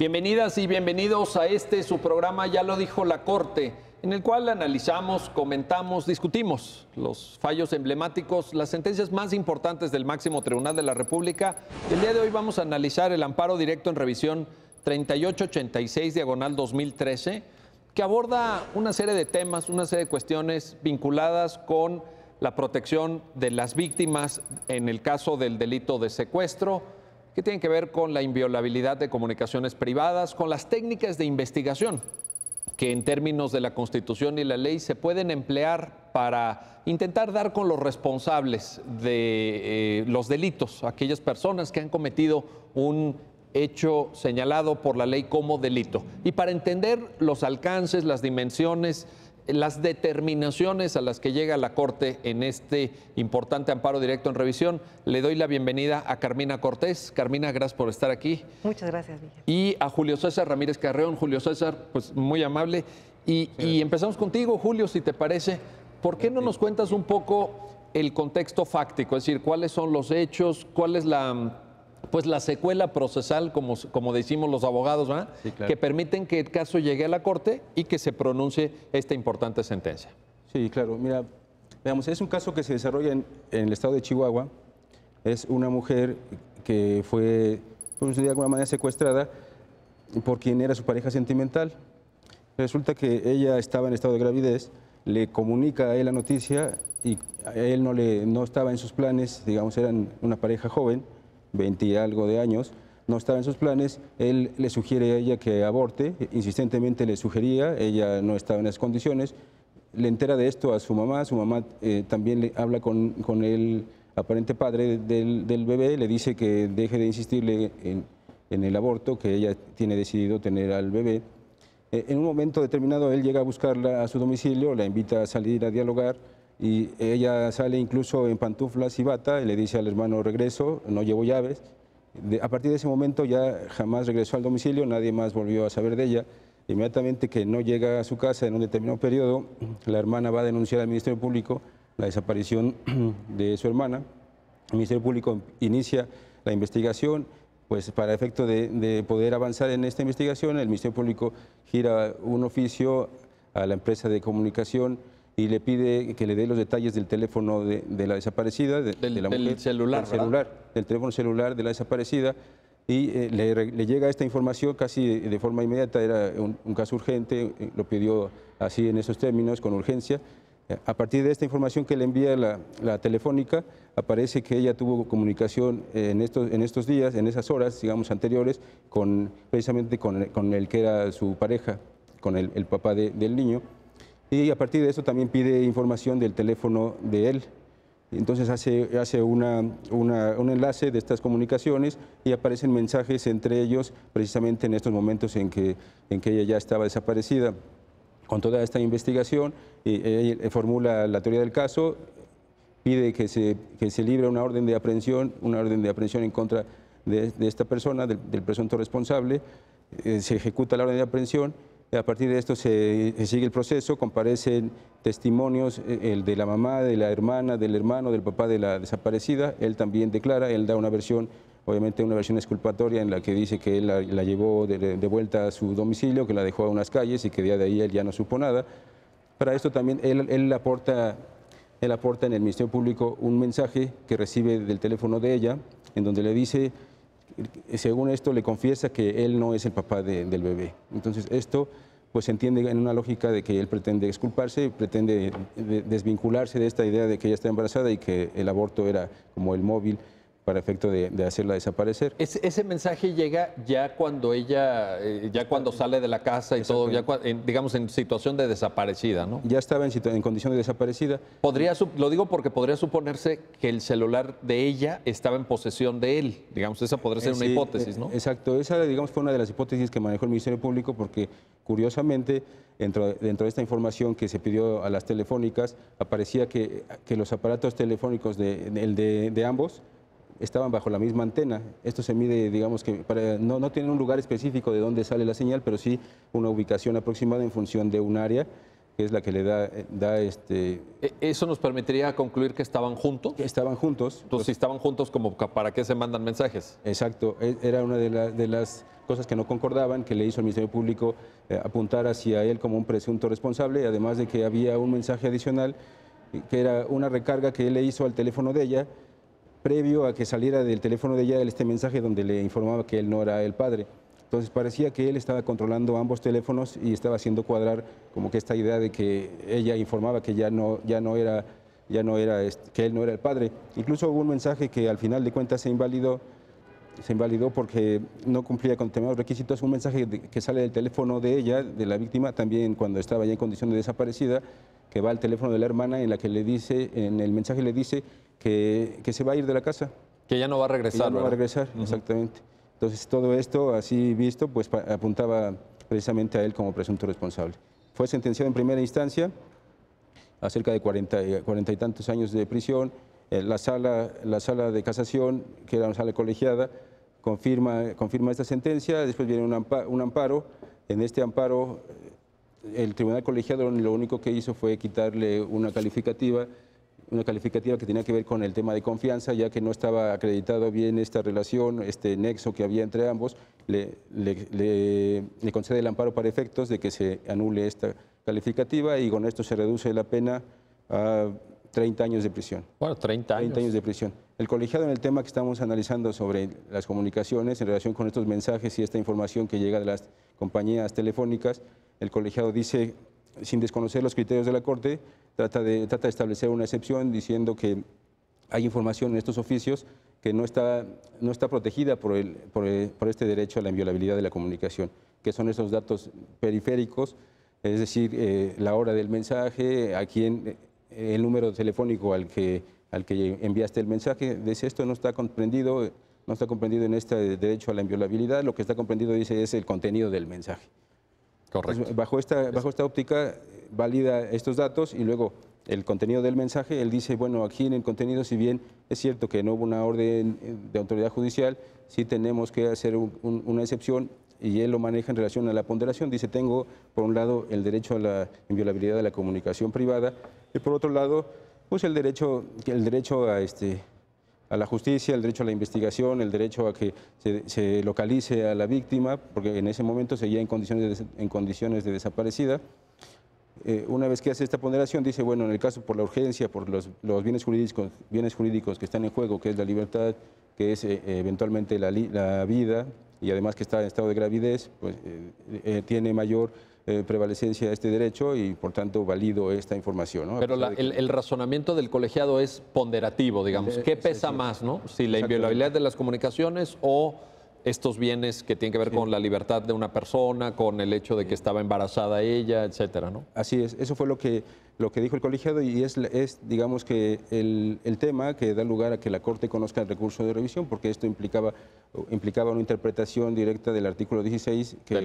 Bienvenidas y bienvenidos a su programa Ya lo dijo la Corte, en el cual analizamos, comentamos, discutimos los fallos emblemáticos, las sentencias más importantes del máximo tribunal de la República. El día de hoy vamos a analizar el amparo directo en revisión 3886/2013, que aborda una serie de temas, una serie de cuestiones vinculadas con la protección de las víctimas en el caso del delito de secuestro, que tienen que ver con la inviolabilidad de comunicaciones privadas, con las técnicas de investigación que en términos de la Constitución y la ley se pueden emplear para intentar dar con los responsables de los delitos, aquellas personas que han cometido un hecho señalado por la ley como delito. Y para entender los alcances, las dimensiones, las determinaciones a las que llega la Corte en este importante amparo directo en revisión, le doy la bienvenida a Carmina Cortés. Carmina, gracias por estar aquí. Muchas gracias, Miguel. Y a Julio César Ramírez Carreón. Julio César, pues muy amable. Y empezamos contigo, Julio, si te parece. ¿Por qué no nos cuentas un poco el contexto fáctico? Es decir, ¿cuáles son los hechos? ¿Cuál es la secuela procesal, como decimos los abogados, ¿verdad? Sí, claro, que permiten que el caso llegue a la Corte y que se pronuncie esta importante sentencia? Sí, claro. Mira, veamos, es un caso que se desarrolla en el estado de Chihuahua. Es una mujer que fue, de alguna manera, secuestrada por quien era su pareja sentimental. Resulta que ella estaba en estado de gravidez, le comunica a él la noticia y a él no estaba en sus planes, digamos, eran una pareja joven, 20 y algo de años, no estaba en sus planes. Él le sugiere a ella que aborte, insistentemente le sugería, ella no estaba en las condiciones. Le entera de esto a su mamá también le habla con el aparente padre del bebé, le dice que deje de insistirle en el aborto, que ella tiene decidido tener al bebé. En un momento determinado él llega a buscarla a su domicilio, la invita a salir a dialogar, y ella sale incluso en pantuflas y bata y le dice al hermano: regreso, no llevo llaves. A partir de ese momento ya jamás regresó al domicilio, nadie más volvió a saber de ella. Inmediatamente que no llega a su casa en un determinado periodo, la hermana va a denunciar al Ministerio Público la desaparición de su hermana. El Ministerio Público inicia la investigación. Pues para efecto de poder avanzar en esta investigación, el Ministerio Público gira un oficio a la empresa de comunicación y le pide que le dé los detalles del teléfono de la desaparecida, de la mujer, del celular, del teléfono celular de la desaparecida, y le llega esta información casi de forma inmediata. Era un caso urgente, lo pidió así en esos términos, con urgencia. A partir de esta información que le envía la telefónica, aparece que ella tuvo comunicación en estos días, en esas horas, digamos, anteriores, precisamente con el que era su pareja, con el papá del niño. Y a partir de eso también pide información del teléfono de él. Entonces hace un enlace de estas comunicaciones y aparecen mensajes entre ellos, precisamente en estos momentos en que ella ya estaba desaparecida. Con toda esta investigación, ella formula la teoría del caso, pide que se libre una orden de aprehensión en contra de esta persona, del presunto responsable. Se ejecuta la orden de aprehensión. A partir de esto se sigue el proceso, comparecen testimonios, el de la mamá, de la hermana, del hermano, del papá de la desaparecida. Él también declara, él da una versión, obviamente una versión exculpatoria, en la que dice que él la llevó de vuelta a su domicilio, que la dejó a unas calles y que de ahí él ya no supo nada. Para esto también él aporta en el Ministerio Público un mensaje que recibe del teléfono de ella, en donde le dice, según esto, le confiesa que él no es el papá del bebé. Entonces esto pues se entiende en una lógica de que él pretende exculparse, pretende desvincularse de esta idea de que ella está embarazada y que el aborto era como el móvil para efecto de hacerla desaparecer. Ese mensaje llega ya cuando ella, ya cuando sale de la casa y todo, ya digamos en situación de desaparecida, ¿no? Ya estaba en condición de desaparecida. Lo digo porque podría suponerse que el celular de ella estaba en posesión de él. Digamos, esa podría ser una hipótesis, ¿no? Exacto, esa, digamos, fue una de las hipótesis que manejó el Ministerio Público, porque curiosamente dentro de esta información que se pidió a las telefónicas aparecía que los aparatos telefónicos de ambos estaban bajo la misma antena. Esto se mide, digamos, que no tienen un lugar específico de dónde sale la señal, pero sí una ubicación aproximada en función de un área, que es la que le da ¿Eso nos permitiría concluir que estaban juntos? Estaban juntos. Entonces, si estaban juntos, ¿para qué se mandan mensajes? Exacto. Era una de las cosas que no concordaban, que le hizo al Ministerio Público apuntar hacia él como un presunto responsable, además de que había un mensaje adicional, que era una recarga que él le hizo al teléfono de ella, previo a que saliera del teléfono de ella este mensaje donde le informaba que él no era el padre. Entonces parecía que él estaba controlando ambos teléfonos y estaba haciendo cuadrar como que esta idea de que ella informaba que que él no era el padre. Incluso hubo un mensaje que al final de cuentas se invalidó porque no cumplía con determinados requisitos. Un mensaje que sale del teléfono de ella, de la víctima, también cuando estaba ya en condición de desaparecida, que va al teléfono de la hermana, en la que le dice, en el mensaje le dice que se va a ir de la casa. Que ya no va a regresar. Que ya no va a regresar, exactamente. Entonces todo esto, así visto, pues apuntaba precisamente a él como presunto responsable. Fue sentenciado en primera instancia a cerca de 40 y tantos años de prisión. La sala de casación, que era una sala colegiada, confirma esta sentencia. Después viene un amparo. En este amparo, el tribunal colegiado lo único que hizo fue quitarle una calificativa que tenía que ver con el tema de confianza, ya que no estaba acreditado bien esta relación, este nexo que había entre ambos. Le concede el amparo para efectos de que se anule esta calificativa, y con esto se reduce la pena a 30 años de prisión. Bueno, 30 años. 30 años de prisión. El colegiado, en el tema que estamos analizando sobre las comunicaciones en relación con estos mensajes y esta información que llega de las compañías telefónicas, el colegiado dice, sin desconocer los criterios de la Corte, trata de establecer una excepción diciendo que hay información en estos oficios que no está protegida por este derecho a la inviolabilidad de la comunicación, que son esos datos periféricos, es decir, la hora del mensaje, el número telefónico al que enviaste el mensaje. Dice, esto no está comprendido en este derecho a la inviolabilidad. Lo que está comprendido, dice, es el contenido del mensaje. Correcto. Entonces, bajo esta óptica, valida estos datos, y luego el contenido del mensaje. Él dice, bueno, aquí en el contenido, si bien es cierto que no hubo una orden de autoridad judicial, sí tenemos que hacer una excepción, y él lo maneja en relación a la ponderación. Dice, tengo por un lado el derecho a la inviolabilidad de la comunicación privada, y por otro lado, pues el derecho a la justicia, el derecho a la investigación, el derecho a que se localice a la víctima, porque en ese momento seguía en condiciones de desaparecida. Una vez que hace esta ponderación, dice, bueno, en el caso por la urgencia, por los bienes jurídicos que están en juego, que es la libertad, que es eventualmente la vida, y además que está en estado de gravidez, pues tiene mayor prevalecencia este derecho, y por tanto valido esta información, ¿no? Pero el razonamiento del colegiado es ponderativo, digamos. ¿Qué pesa más, no? Si la inviolabilidad de las comunicaciones o estos bienes que tienen que ver con la libertad de una persona, con el hecho de que estaba embarazada ella, etcétera, ¿no? Así es, eso fue lo que dijo el colegiado, y es digamos que el tema que da lugar a que la Corte conozca el recurso de revisión, porque esto implicaba una interpretación directa del artículo 16 de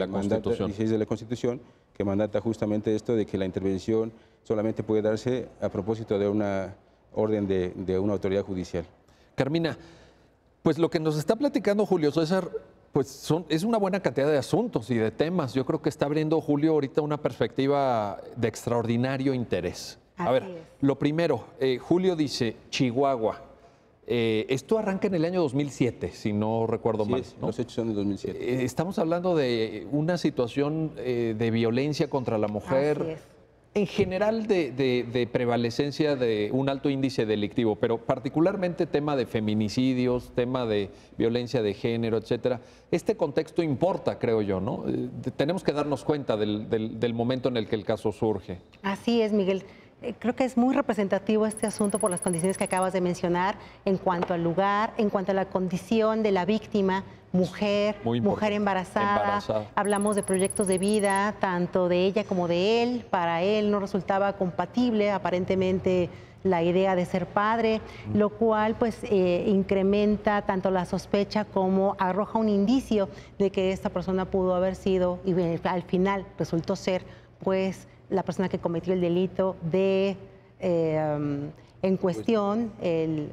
la Constitución, que mandata justamente esto de que la intervención solamente puede darse a propósito de una orden de una autoridad judicial. Carmina, pues lo que nos está platicando Julio César, pues es una buena cantidad de asuntos y de temas. Yo creo que está abriendo Julio ahorita una perspectiva de extraordinario interés. A ver, lo primero, Julio dice, Chihuahua. Esto arranca en el año 2007, si no recuerdo mal, ¿no? Los hechos son de 2007. Estamos hablando de una situación de violencia contra la mujer. Así es. En general de prevalecencia de un alto índice delictivo, pero particularmente tema de feminicidios, tema de violencia de género, etcétera. Este contexto importa, creo yo, ¿no? Tenemos que darnos cuenta del momento en el que el caso surge. Así es, Miguel. Creo que es muy representativo este asunto por las condiciones que acabas de mencionar en cuanto al lugar, en cuanto a la condición de la víctima, mujer embarazada. Hablamos de proyectos de vida, tanto de ella como de él. Para él no resultaba compatible aparentemente la idea de ser padre, lo cual pues incrementa tanto la sospecha como arroja un indicio de que esta persona pudo haber sido, y al final resultó ser, pues la persona que cometió el delito en cuestión, el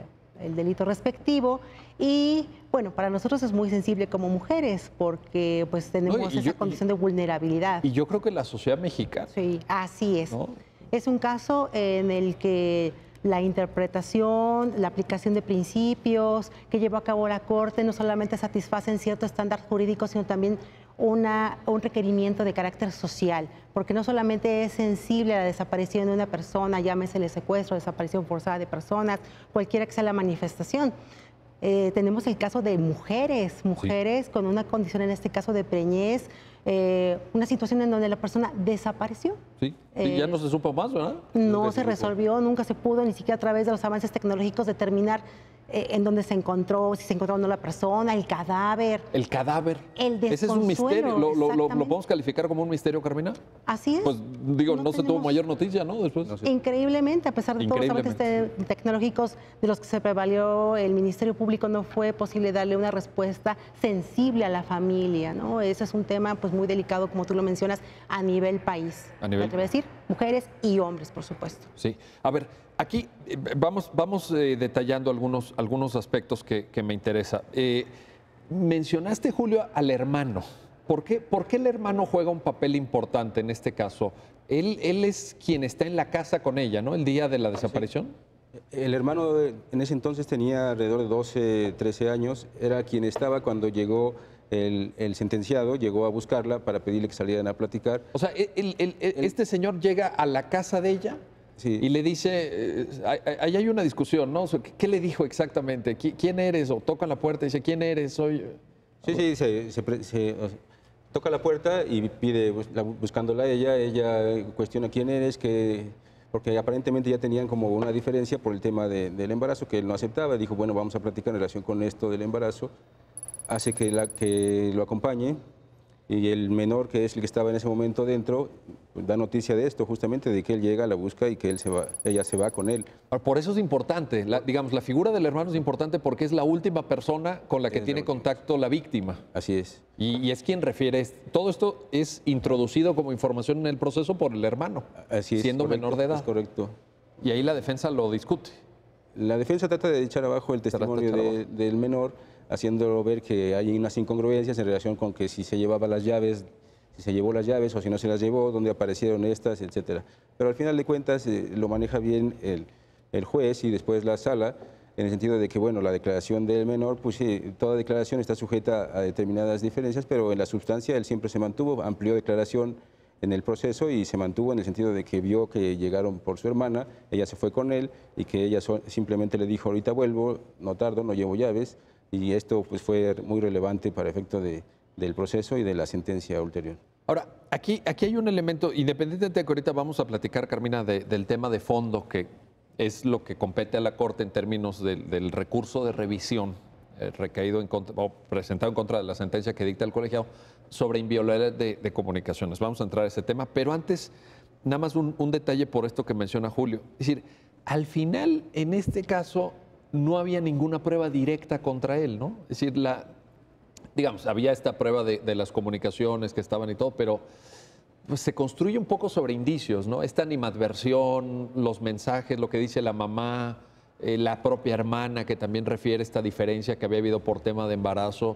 delito respectivo. Y bueno, para nosotros es muy sensible como mujeres porque pues tenemos esa condición de vulnerabilidad. Y yo creo que la sociedad mexicana. Sí, así es. ¿No? Es un caso en el que la interpretación, la aplicación de principios que llevó a cabo la Corte no solamente satisfacen cierto estándar jurídico, sino también un requerimiento de carácter social, porque no solamente es sensible a la desaparición de una persona, llámese el secuestro, desaparición forzada de personas, cualquiera que sea la manifestación. Tenemos el caso de mujeres sí, con una condición, en este caso de preñez, una situación en donde la persona desapareció. Sí, ya no se supo más, ¿verdad? No se resolvió, nunca se pudo, ni siquiera a través de los avances tecnológicos, determinar en dónde se encontró, si se encontró o no la persona, el cadáver. El cadáver. El desconsuelo. Ese es un misterio. ¿Lo podemos calificar como un misterio, Carmina? Así es. Pues digo, no se tuvo mayor noticia, ¿no? Después. Increíblemente, a pesar de todos los avances tecnológicos de los que se prevalió el Ministerio Público, no fue posible darle una respuesta sensible a la familia, ¿no? Ese es un tema pues muy delicado, como tú lo mencionas, a nivel país. A nivel. ¿Te voy a decir? Mujeres y hombres, por supuesto. Sí. A ver, aquí vamos detallando algunos aspectos que me interesa. Mencionaste, Julio, al hermano. ¿Por qué el hermano juega un papel importante en este caso? Él es quien está en la casa con ella, ¿no? El día de la desaparición. Sí. El hermano en ese entonces tenía alrededor de 12, 13 años. Era quien estaba cuando llegó el sentenciado, llegó a buscarla para pedirle que salieran a platicar. O sea, este señor llega a la casa de ella. Sí. Y le dice, ahí hay una discusión, ¿no? ¿Qué le dijo exactamente? ¿Quién eres? O toca la puerta y dice, ¿quién eres? Soy... Sí, se toca la puerta y pide, buscándola a ella cuestiona quién eres, porque aparentemente ya tenían como una diferencia por el tema del embarazo, que él no aceptaba. Dijo, bueno, vamos a platicar en relación con esto del embarazo. Hace que lo acompañe. Y el menor, que es el que estaba en ese momento dentro, pues, da noticia de esto, justamente de que él llega, la busca y que ella se va con él. Por eso es importante, digamos, la figura del hermano es importante porque es la última persona con la que tiene contacto la víctima. Así es. Y es quien refiere, todo esto es introducido como información en el proceso por el hermano, así es, siendo correcto, menor de edad. Es correcto. Y ahí la defensa lo discute. La defensa trata de echar abajo el testimonio del menor, haciéndolo ver que hay unas incongruencias en relación con que si se llevaba las llaves, si se llevó las llaves o si no se las llevó, dónde aparecieron estas, etcétera. Pero al final de cuentas lo maneja bien el juez y después la sala, en el sentido de que, bueno, la declaración del menor, pues sí, toda declaración está sujeta a determinadas diferencias, pero en la sustancia él siempre se mantuvo, amplió declaración en el proceso y se mantuvo en el sentido de que vio que llegaron por su hermana, ella se fue con él y que ella simplemente le dijo, ahorita vuelvo, no tardo, no llevo llaves. Y esto pues, fue muy relevante para efecto del proceso y de la sentencia ulterior. Ahora, aquí hay un elemento, independientemente de que ahorita vamos a platicar, Carmina, del tema de fondo, que es lo que compete a la Corte en términos del recurso de revisión recaído o presentado en contra de la sentencia que dicta el colegiado sobre inviolabilidad de comunicaciones. Vamos a entrar a ese tema, pero antes, nada más un detalle por esto que menciona Julio. Es decir, al final, en este caso, no había ninguna prueba directa contra él, ¿no? Es decir, digamos, había esta prueba de las comunicaciones que estaban y todo, pero pues, se construye un poco sobre indicios, ¿no? Esta animadversión, los mensajes, lo que dice la mamá, la propia hermana que también refiere esta diferencia que había habido por tema de embarazo.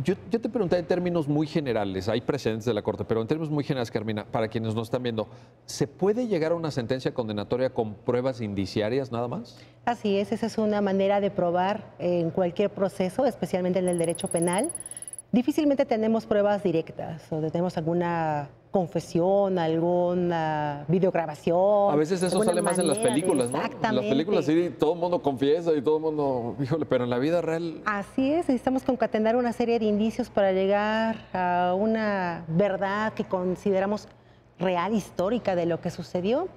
Yo te pregunté en términos muy generales, hay precedentes de la Corte, pero en términos muy generales, Carmina, para quienes nos están viendo, ¿se puede llegar a una sentencia condenatoria con pruebas indiciarias nada más? Así es, esa es una manera de probar en cualquier proceso, especialmente en el derecho penal. Difícilmente tenemos pruebas directas o tenemos alguna confesión, alguna videograbación. A veces eso sale más en las películas, ¿no? Exactamente. En las películas sí, todo el mundo confiesa y todo el mundo, híjole, pero en la vida real... Así es, necesitamos concatenar una serie de indicios para llegar a una verdad que consideramos real, histórica de lo que sucedió.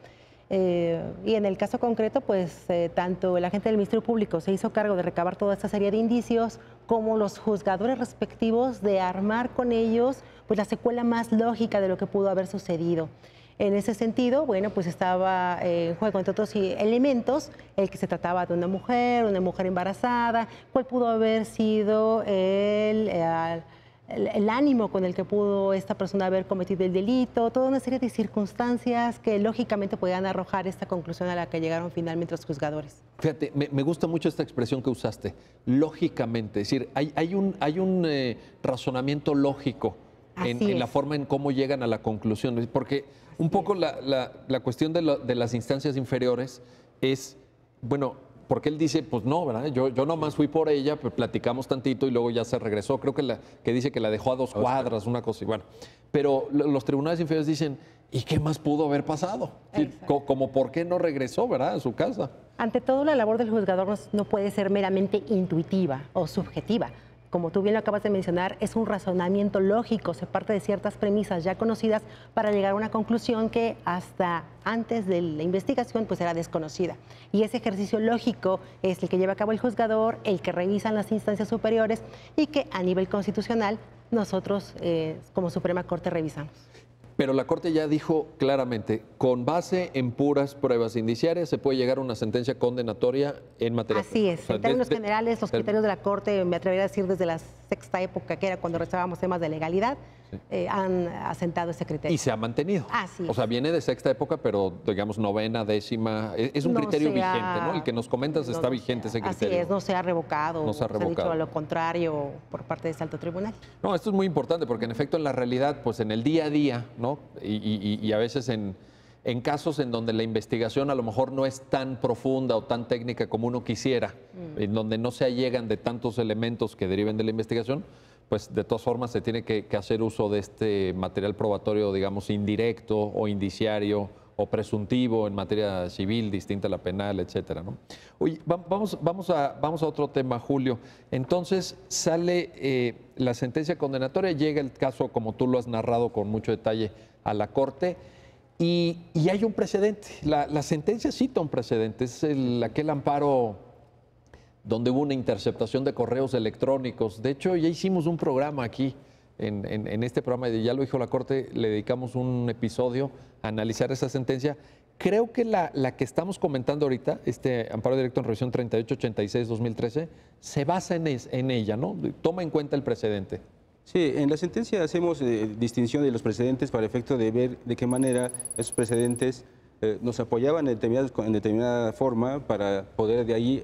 Y en el caso concreto, pues tanto el agente del Ministerio Público se hizo cargo de recabar toda esta serie de indicios, como los juzgadores respectivos de armar con ellos pues la secuela más lógica de lo que pudo haber sucedido. En ese sentido, bueno, pues estaba en juego, entre otros elementos, el que se trataba de una mujer embarazada, cuál pudo haber sido el ánimo con el que pudo esta persona haber cometido el delito, toda una serie de circunstancias que lógicamente podían arrojar esta conclusión a la que llegaron finalmente los juzgadores. Fíjate, me gusta mucho esta expresión que usaste, lógicamente, es decir, hay un razonamiento lógico en la forma en cómo llegan a la conclusión, porque un poco la cuestión de las instancias inferiores es Bueno, porque él dice, pues no, ¿verdad? Yo nomás fui por ella, pues platicamos tantito y luego ya se regresó. Creo que dice que la dejó a 2 cuadras, una cosa y bueno. Pero los tribunales inferiores dicen, ¿y qué más pudo haber pasado? Como por qué no regresó, ¿verdad? A su casa. Ante todo, la labor del juzgador no puede ser meramente intuitiva o subjetiva. Como tú bien lo acabas de mencionar, es un razonamiento lógico, se parte de ciertas premisas ya conocidas para llegar a una conclusión que hasta antes de la investigación pues era desconocida. Y ese ejercicio lógico es el que lleva a cabo el juzgador, el que revisan las instancias superiores y que a nivel constitucional nosotros como Suprema Corte revisamos. Pero la Corte ya dijo claramente, con base en puras pruebas indiciarias se puede llegar a una sentencia condenatoria en materia. Así es, en términos generales, los criterios de la Corte, me atrevería a decir desde la sexta época, que era cuando revisábamos temas de legalidad, han asentado ese criterio. Y se ha mantenido. Así es. O sea, viene de sexta época, pero digamos novena, décima, es un criterio vigente, ¿no? El que nos comentas está vigente ese criterio. Así es, no se ha revocado, no se ha revocado. Se ha dicho lo contrario por parte de este alto tribunal. No, esto es muy importante porque en efecto en la realidad, pues en el día a día, ¿no? Y a veces en casos en donde la investigación a lo mejor no es tan profunda o tan técnica como uno quisiera, en donde no se allegan de tantos elementos que deriven de la investigación, pues de todas formas se tiene que hacer uso de este material probatorio, digamos, indirecto o indiciario o presuntivo en materia civil, distinta a la penal, etcétera, ¿no? Oye, vamos a otro tema, Julio. Entonces sale la sentencia condenatoria, llega el caso, como tú lo has narrado con mucho detalle, a la Corte y hay un precedente. La sentencia cita un precedente, es aquel amparo donde hubo una interceptación de correos electrónicos. De hecho, ya hicimos un programa aquí, en este programa, ya lo dijo la Corte, le dedicamos un episodio a analizar esa sentencia. Creo que la que estamos comentando ahorita, este amparo directo en revisión 3886-2013, se basa en ella, ¿no? Toma en cuenta el precedente. Sí, en la sentencia hacemos distinción de los precedentes para efecto de ver de qué manera esos precedentes nos apoyaban en determinada forma para poder de ahí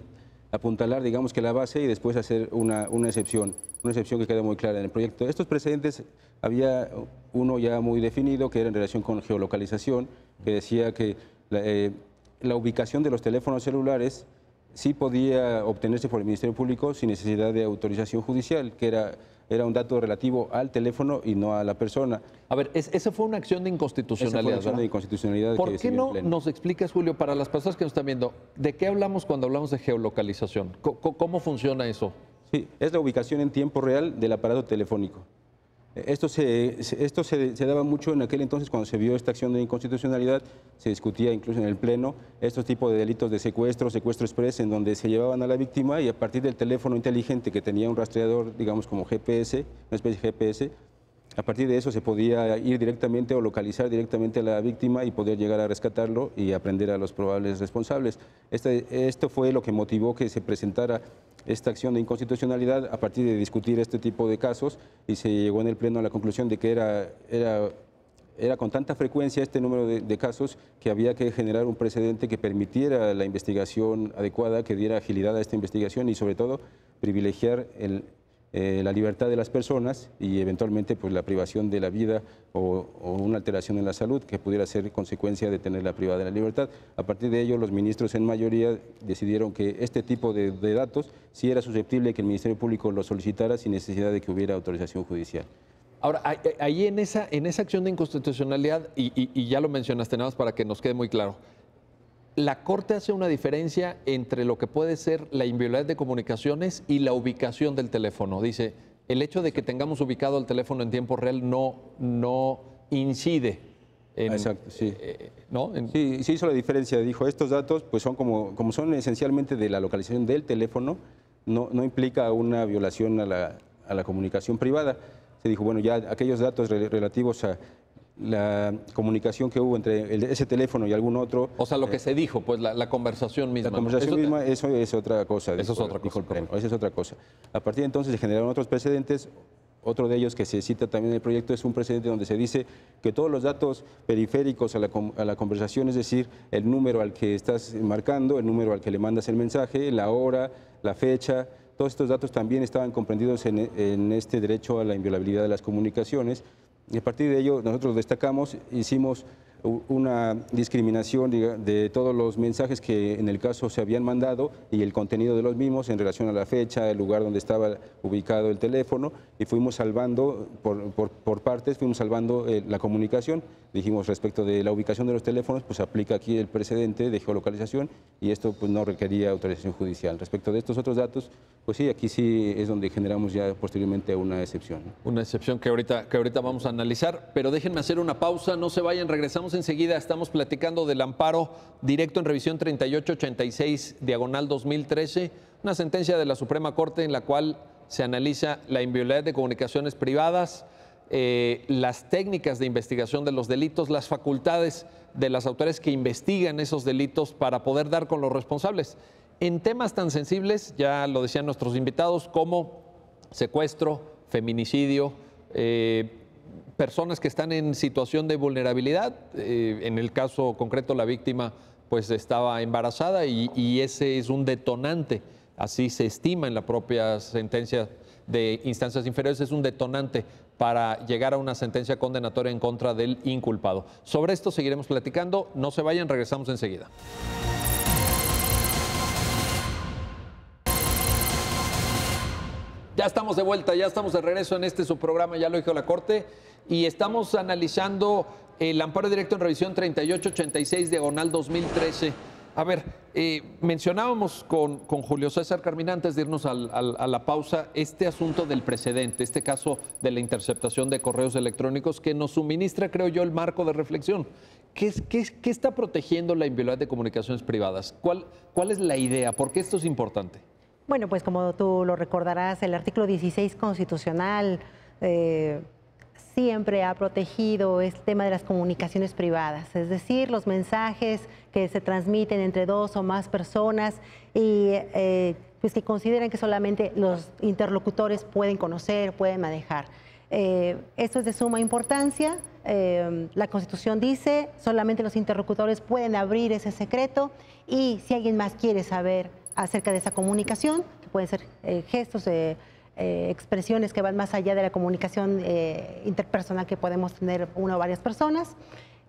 apuntalar, digamos que la base y después hacer una excepción que queda muy clara en el proyecto. Estos precedentes había uno ya muy definido que era en relación con geolocalización, que decía que la ubicación de los teléfonos celulares sí podía obtenerse por el Ministerio Público sin necesidad de autorización judicial, que era un dato relativo al teléfono y no a la persona. A ver, esa fue una acción de inconstitucionalidad. Esa fue una acción de inconstitucionalidad. ¿Por qué no nos explicas, Julio, para las personas que nos están viendo, de qué hablamos cuando hablamos de geolocalización? ¿Cómo funciona eso? Sí, es la ubicación en tiempo real del aparato telefónico. Esto se daba mucho en aquel entonces cuando se vio esta acción de inconstitucionalidad, se discutía incluso en el Pleno estos tipos de delitos de secuestro express, en donde se llevaban a la víctima y a partir del teléfono inteligente que tenía un rastreador, digamos como GPS, una especie de GPS, a partir de eso se podía ir directamente o localizar directamente a la víctima y poder llegar a rescatarlo y aprender a los probables responsables. Esto fue lo que motivó que se presentara esta acción de inconstitucionalidad a partir de discutir este tipo de casos y se llegó en el Pleno a la conclusión de que era con tanta frecuencia este número de casos que había que generar un precedente que permitiera la investigación adecuada, que diera agilidad a esta investigación y sobre todo privilegiar la libertad de las personas y eventualmente pues, la privación de la vida o una alteración en la salud que pudiera ser consecuencia de tenerla privada de la libertad. A partir de ello, los ministros en mayoría decidieron que este tipo de datos sí era susceptible que el Ministerio Público lo solicitara sin necesidad de que hubiera autorización judicial. Ahora, ahí en esa acción de inconstitucionalidad, y ya lo mencionaste nada más para que nos quede muy claro, la Corte hace una diferencia entre lo que puede ser la inviolabilidad de comunicaciones y la ubicación del teléfono. Dice, el hecho de que tengamos ubicado el teléfono en tiempo real no incide en... Exacto, sí. ¿No? Sí, hizo la diferencia. Dijo, estos datos pues son como son esencialmente de la localización del teléfono, no implica una violación a la comunicación privada. Se dijo, bueno, ya aquellos datos relativos a la comunicación que hubo entre ese teléfono y algún otro. O sea, lo que se dijo, pues la conversación misma. La conversación misma, eso es otra cosa. Eso es otra cosa. Esa es otra cosa. A partir de entonces se generaron otros precedentes. Otro de ellos que se cita también en el proyecto es un precedente donde se dice que todos los datos periféricos a la conversación, es decir, el número al que estás marcando, el número al que le mandas el mensaje, la hora, la fecha, todos estos datos también estaban comprendidos en este derecho a la inviolabilidad de las comunicaciones. Y a partir de ello nosotros destacamos, hicimos una discriminación de todos los mensajes que en el caso se habían mandado y el contenido de los mismos en relación a la fecha, el lugar donde estaba ubicado el teléfono, y fuimos salvando por partes, fuimos salvando la comunicación. Dijimos respecto de la ubicación de los teléfonos, pues aplica aquí el precedente de geolocalización y esto pues no requería autorización judicial. Respecto de estos otros datos, pues sí, aquí sí es donde generamos ya posteriormente una excepción. Una excepción que ahorita vamos a analizar, pero déjenme hacer una pausa, no se vayan, regresamos enseguida. Estamos platicando del amparo directo en revisión 3886/2013, una sentencia de la Suprema Corte en la cual se analiza la inviolabilidad de comunicaciones privadas, las técnicas de investigación de los delitos, las facultades de las autoridades que investigan esos delitos para poder dar con los responsables. En temas tan sensibles, ya lo decían nuestros invitados, como secuestro, feminicidio, personas que están en situación de vulnerabilidad. En el caso concreto, la víctima pues estaba embarazada y ese es un detonante, así se estima en la propia sentencia de instancias inferiores, es un detonante para llegar a una sentencia condenatoria en contra del inculpado. Sobre esto seguiremos platicando, no se vayan, regresamos enseguida. Ya estamos de vuelta, ya estamos de regreso en su programa, ya lo dijo la Corte, y estamos analizando el amparo directo en revisión 3886/2013. A ver, mencionábamos con Julio César Carmina, antes de irnos a la pausa, este asunto del precedente, este caso de la interceptación de correos electrónicos que nos suministra, creo yo, el marco de reflexión. ¿Qué está protegiendo la inviolabilidad de comunicaciones privadas? ¿Cuál es la idea? ¿Por qué esto es importante? Bueno, pues como tú lo recordarás, el artículo 16 constitucional siempre ha protegido este tema de las comunicaciones privadas, es decir, los mensajes que se transmiten entre dos o más personas y pues que consideran que solamente los interlocutores pueden conocer, pueden manejar. Esto es de suma importancia. La Constitución dice solamente los interlocutores pueden abrir ese secreto y si alguien más quiere saber acerca de esa comunicación, que pueden ser gestos, expresiones que van más allá de la comunicación interpersonal que podemos tener una o varias personas,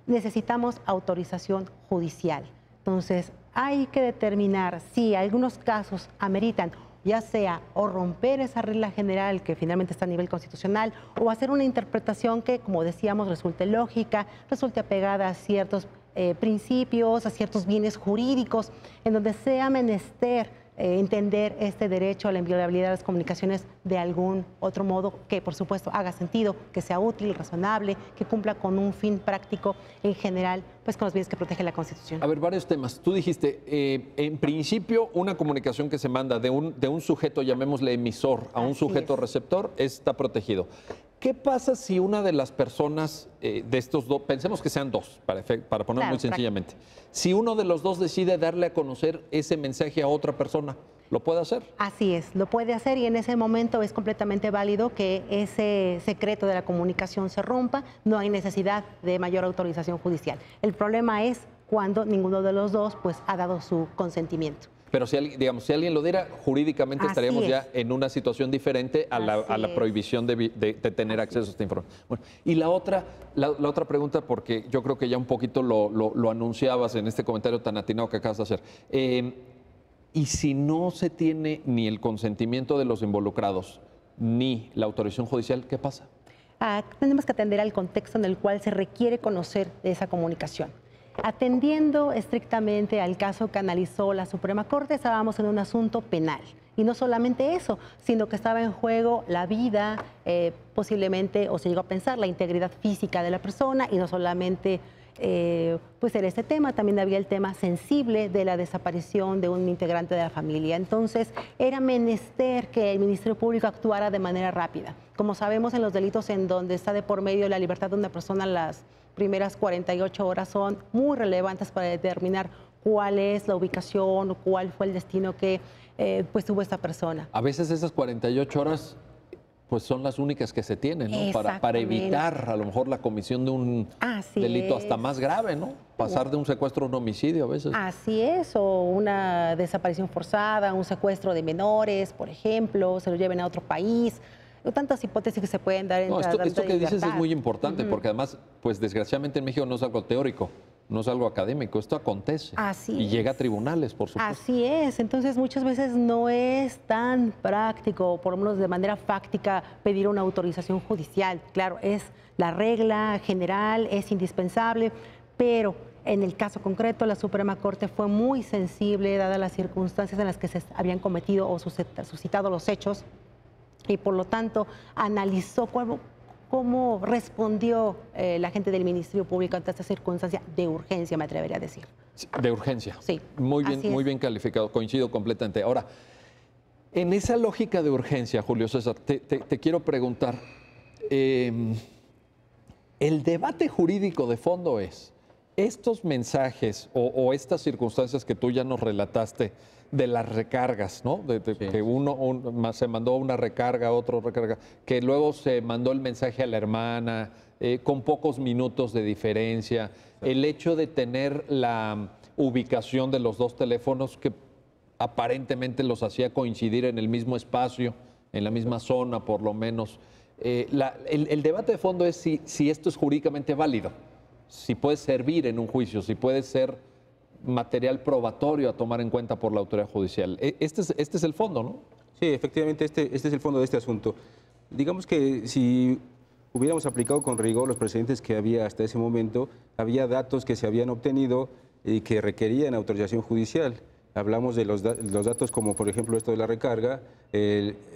necesitamos autorización judicial. Entonces, hay que determinar si algunos casos ameritan ya sea o romper esa regla general que finalmente está a nivel constitucional o hacer una interpretación que, como decíamos, resulte lógica, resulte apegada a ciertos principios, a ciertos bienes jurídicos, en donde sea menester entender este derecho a la inviolabilidad de las comunicaciones de algún otro modo que, por supuesto, haga sentido, que sea útil, razonable, que cumpla con un fin práctico en general, pues con los bienes que protege la Constitución. A ver, varios temas. Tú dijiste, en principio, una comunicación que se manda de un sujeto, llamémosle emisor, a un sujeto receptor, está protegido. ¿Qué pasa si una de las personas de estos dos, pensemos que sean dos, para ponerlo muy sencillamente, si uno de los dos decide darle a conocer ese mensaje a otra persona, ¿lo puede hacer? Así es, lo puede hacer y en ese momento es completamente válido que ese secreto de la comunicación se rompa, no hay necesidad de mayor autorización judicial. El problema es cuando ninguno de los dos pues, ha dado su consentimiento. Pero si alguien lo diera, jurídicamente estaríamos ya en una situación diferente a la prohibición de tener acceso a esta información. Bueno, y la otra pregunta, porque yo creo que ya un poquito lo anunciabas en este comentario tan atinado que acabas de hacer. Y si no se tiene ni el consentimiento de los involucrados, ni la autorización judicial, ¿qué pasa? Tenemos que atender al contexto en el cual se requiere conocer de esa comunicación. Atendiendo estrictamente al caso que analizó la Suprema Corte, estábamos en un asunto penal. Y no solamente eso, sino que estaba en juego la vida, posiblemente, o se llegó a pensar, la integridad física de la persona, y no solamente pues en este tema, también había el tema sensible de la desaparición de un integrante de la familia. Entonces, era menester que el Ministerio Público actuara de manera rápida. Como sabemos, en los delitos en donde está de por medio la libertad de una persona, las primeras 48 horas son muy relevantes para determinar cuál es la ubicación o cuál fue el destino que pues tuvo esta persona. A veces esas 48 horas pues son las únicas que se tienen, ¿no? Para evitar a lo mejor la comisión de un delito hasta más grave, ¿no? Pasar de un secuestro a un homicidio a veces. Así es, o una desaparición forzada, un secuestro de menores, por ejemplo, se lo lleven a otro país. tantas hipótesis que se pueden dar en esto que dices es muy importante, porque además, pues desgraciadamente en México no es algo teórico, no es algo académico, esto acontece. Así es. Llega a tribunales, por supuesto. Así es, entonces muchas veces no es tan práctico, por lo menos de manera fáctica, pedir una autorización judicial. Claro, es la regla general, es indispensable, pero en el caso concreto la Suprema Corte fue muy sensible, dadas las circunstancias en las que se habían cometido o suscitado los hechos, y por lo tanto analizó cómo respondió la gente del Ministerio Público ante esta circunstancia de urgencia, me atrevería a decir. De urgencia. Sí. Muy bien calificado, coincido completamente. Ahora, en esa lógica de urgencia, Julio César, te quiero preguntar, el debate jurídico de fondo es, estos mensajes o estas circunstancias que tú ya nos relataste de las recargas, ¿no? Que uno se mandó una recarga, otro recarga, que luego se mandó el mensaje a la hermana, con pocos minutos de diferencia, el hecho de tener la ubicación de los dos teléfonos que aparentemente los hacía coincidir en el mismo espacio, en la misma zona por lo menos. El debate de fondo es si esto es jurídicamente válido, si puede servir en un juicio, si puede ser material probatorio a tomar en cuenta por la autoridad judicial. Este es el fondo, ¿no? Sí, efectivamente, este es el fondo de este asunto. Digamos que si hubiéramos aplicado con rigor los precedentes que había hasta ese momento, había datos que se habían obtenido y que requerían autorización judicial. Hablamos de los datos como, por ejemplo, esto de la recarga,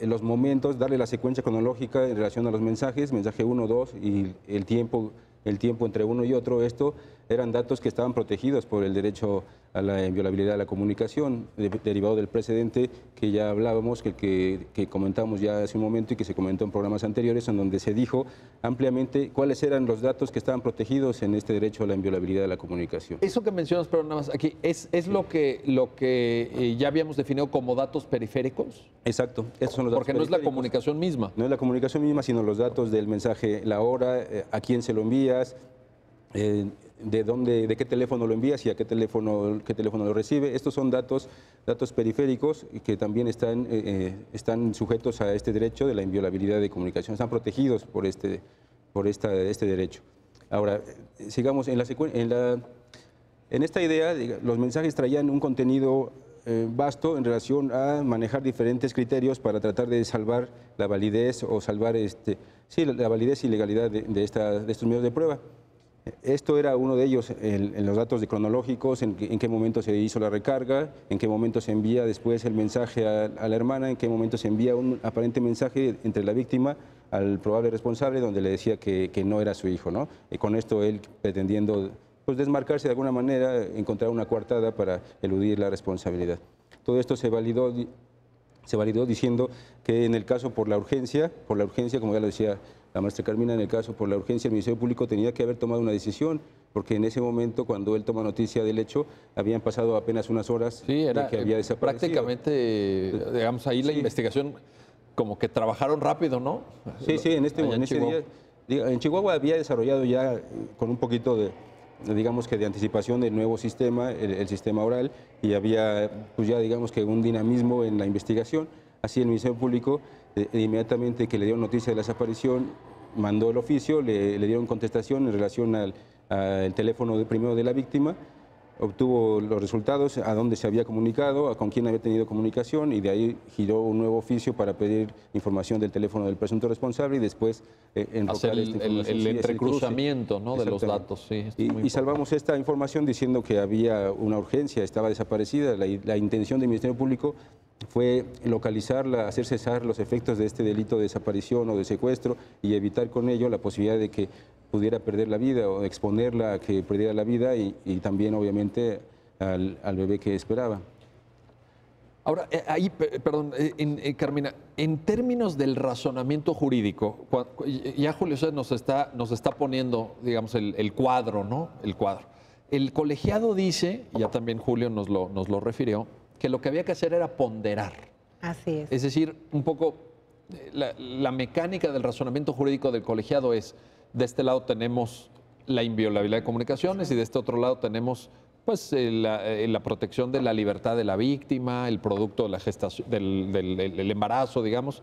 los momentos, darle la secuencia cronológica en relación a los mensajes, mensaje 1, 2 y el tiempo entre uno y otro. Esto eran datos que estaban protegidos por el derecho a la inviolabilidad de la comunicación, derivado del precedente que ya hablábamos, que comentamos ya hace un momento y que se comentó en programas anteriores, en donde se dijo ampliamente cuáles eran los datos que estaban protegidos en este derecho a la inviolabilidad de la comunicación. Eso que mencionas, pero nada más aquí, ¿es lo que ya habíamos definido como datos periféricos? Exacto, estos son los datos porque no es la comunicación misma. No es la comunicación misma, sino los datos del mensaje, la hora, a quién se lo envías, de qué teléfono lo envías y a qué teléfono lo recibe. Estos son datos periféricos que también están sujetos a este derecho de la inviolabilidad de comunicación, están protegidos por este derecho. Ahora, sigamos en esta idea. Los mensajes traían un contenido vasto en relación a manejar diferentes criterios para tratar de salvar la validez o salvar la validez y legalidad de estos medios de prueba. Esto era uno de ellos, en los datos cronológicos, en qué momento se hizo la recarga, en qué momento se envía después el mensaje a la hermana, en qué momento se envía un aparente mensaje entre la víctima al probable responsable donde le decía que no era su hijo, ¿no? Y con esto él pretendiendo desmarcarse de alguna manera, encontrar una coartada para eludir la responsabilidad. Todo esto se validó diciendo que en el caso por la urgencia, como ya lo decía la maestra Carmina, en el caso por la urgencia, el Ministerio Público tenía que haber tomado una decisión, porque en ese momento, cuando él toma noticia del hecho, habían pasado apenas unas horas de que había desaparecido. Prácticamente, digamos, ahí la investigación, como que trabajaron rápido, ¿no? Sí, en ese día. En Chihuahua había desarrollado ya con un poquito de anticipación del nuevo sistema, el sistema oral, y había ya digamos que un dinamismo en la investigación. Así el Ministerio Público, inmediatamente que le dieron noticia de la desaparición, mandó el oficio, le dieron contestación en relación al teléfono primero de la víctima, obtuvo los resultados, a dónde se había comunicado, con quién había tenido comunicación, y de ahí giró un nuevo oficio para pedir información del teléfono del presunto responsable y después hacer el entrecruzamiento, ¿no?, de los datos. Sí, y salvamos esta información diciendo que había una urgencia, estaba desaparecida. La intención del Ministerio Público fue localizarla, hacer cesar los efectos de este delito de desaparición o de secuestro y evitar con ello la posibilidad de que pudiera perder la vida o exponerla a que perdiera la vida y también obviamente al bebé que esperaba. Ahora, Carmina, en términos del razonamiento jurídico, ya Julio César nos está poniendo, digamos, el cuadro, ¿no? El cuadro. El colegiado dice, ya también Julio nos lo refirió, que lo que había que hacer era ponderar. Así es. Es decir, un poco la mecánica del razonamiento jurídico del colegiado es, de este lado tenemos la inviolabilidad de comunicaciones y de este otro lado tenemos pues la protección de la libertad de la víctima, el producto de la gestación, del embarazo, digamos.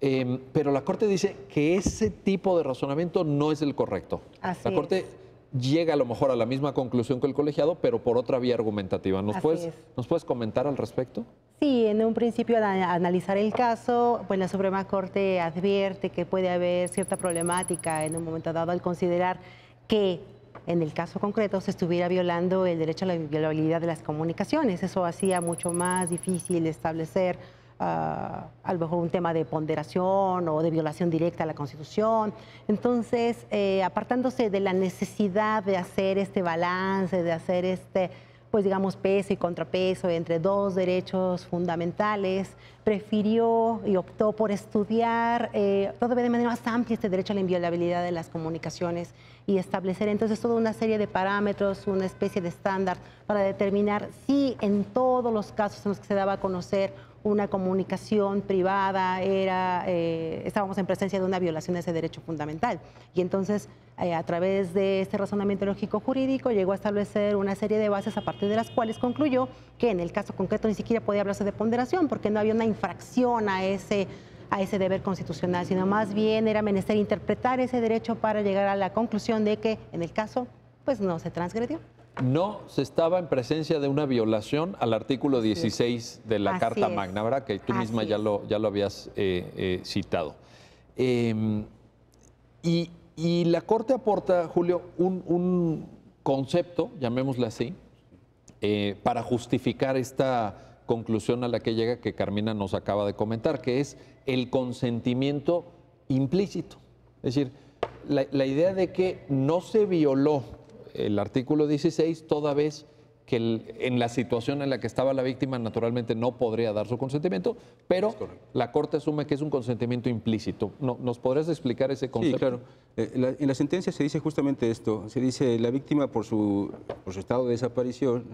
Pero la Corte dice que ese tipo de razonamiento no es el correcto. Así la Corte llega a lo mejor a la misma conclusión que el colegiado, pero por otra vía argumentativa. ¿Nos puedes comentar al respecto? Sí, en un principio al analizar el caso, pues la Suprema Corte advierte que puede haber cierta problemática en un momento dado al considerar que en el caso concreto se estuviera violando el derecho a la inviolabilidad de las comunicaciones. Eso hacía mucho más difícil establecer a lo mejor un tema de ponderación o de violación directa a la Constitución. Entonces, apartándose de la necesidad de hacer este balance, de hacer pues digamos, peso y contrapeso entre dos derechos fundamentales, prefirió y optó por estudiar todavía de manera más amplia este derecho a la inviolabilidad de las comunicaciones y establecer entonces toda una serie de parámetros, una especie de estándar para determinar si en todos los casos en los que se daba a conocer una comunicación privada estábamos en presencia de una violación de ese derecho fundamental. Y entonces, a través de este razonamiento lógico-jurídico, llegó a establecer una serie de bases a partir de las cuales concluyó que en el caso concreto ni siquiera podía hablarse de ponderación, porque no había una infracción a ese deber constitucional, sino más bien era menester interpretar ese derecho para llegar a la conclusión de que en el caso, pues no se transgredió. No se estaba en presencia de una violación al artículo 16 de la Carta Magna, ¿verdad? Que tú misma ya lo habías citado. Y la Corte aporta, Julio, un concepto, llamémosle así, para justificar esta conclusión a la que llega, que Carmina nos acaba de comentar, que es el consentimiento implícito. Es decir, la idea de que no se violó el artículo 16, toda vez que en la situación en la que estaba la víctima naturalmente no podría dar su consentimiento, pero la Corte asume que es un consentimiento implícito. ¿Nos podrías explicar ese concepto? Sí, claro. En la sentencia se dice justamente esto. Se dice la víctima por su estado de desaparición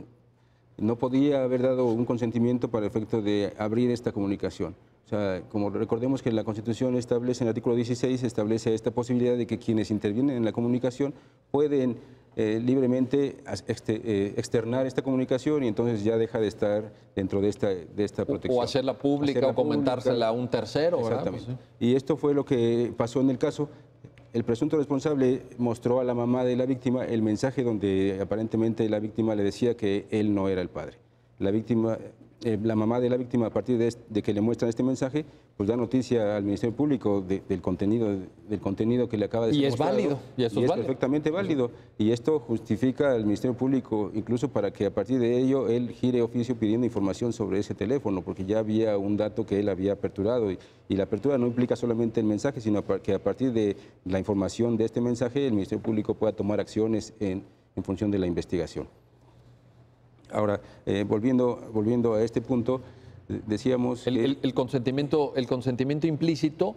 no podía haber dado un consentimiento para el efecto de abrir esta comunicación. O sea, como recordemos que la Constitución establece, en el artículo 16, establece esta posibilidad de que quienes intervienen en la comunicación pueden libremente externar esta comunicación y entonces ya deja de estar dentro de esta protección. O hacerla pública o comentársela a un tercero. Exactamente. Pues, sí. Y esto fue lo que pasó en el caso. El presunto responsable mostró a la mamá de la víctima el mensaje donde aparentemente la víctima le decía que él no era el padre. La mamá de la víctima, a partir de que le muestran este mensaje, pues da noticia al Ministerio Público del contenido que le acaba de ser mostrado. Y es válido. Y eso es válido. Perfectamente válido. Y esto justifica al Ministerio Público incluso para que a partir de ello él gire oficio pidiendo información sobre ese teléfono, porque ya había un dato que él había aperturado. Y la apertura no implica solamente el mensaje, sino que a partir de la información de este mensaje el Ministerio Público pueda tomar acciones en función de la investigación. Ahora, volviendo a este punto, decíamos... El consentimiento implícito,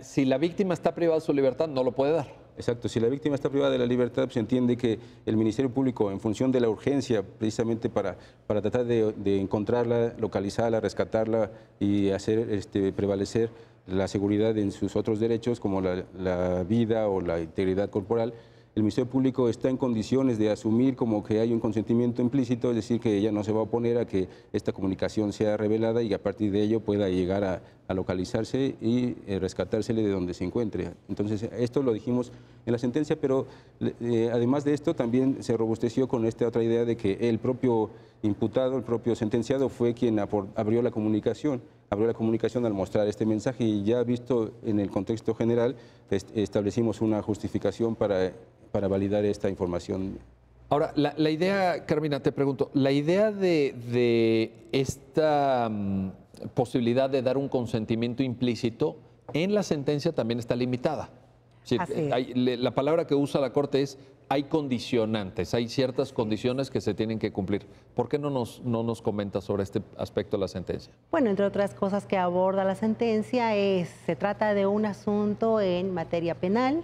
si la víctima está privada de su libertad, no lo puede dar. Exacto, si la víctima está privada de la libertad, se entiende que el Ministerio Público, en función de la urgencia, precisamente para tratar de encontrarla, localizarla, rescatarla y hacer prevalecer la seguridad en sus otros derechos, como la vida o la integridad corporal, el Ministerio Público está en condiciones de asumir como que hay un consentimiento implícito, es decir, que ella no se va a oponer a que esta comunicación sea revelada y a partir de ello pueda llegar a localizarse y rescatársele de donde se encuentre. Entonces, esto lo dijimos en la sentencia, pero además de esto también se robusteció con esta otra idea de que el propio imputado, el propio sentenciado fue quien abrió la comunicación al mostrar este mensaje y ya visto en el contexto general, establecimos una justificación para validar esta información. Ahora, la idea, Carmina, te pregunto, la idea de esta posibilidad de dar un consentimiento implícito en la sentencia también está limitada. Es decir, la palabra que usa la Corte es hay condicionantes, hay ciertas condiciones que se tienen que cumplir. ¿Por qué no nos comentas sobre este aspecto de la sentencia? Bueno, entre otras cosas que aborda la sentencia se trata de un asunto en materia penal.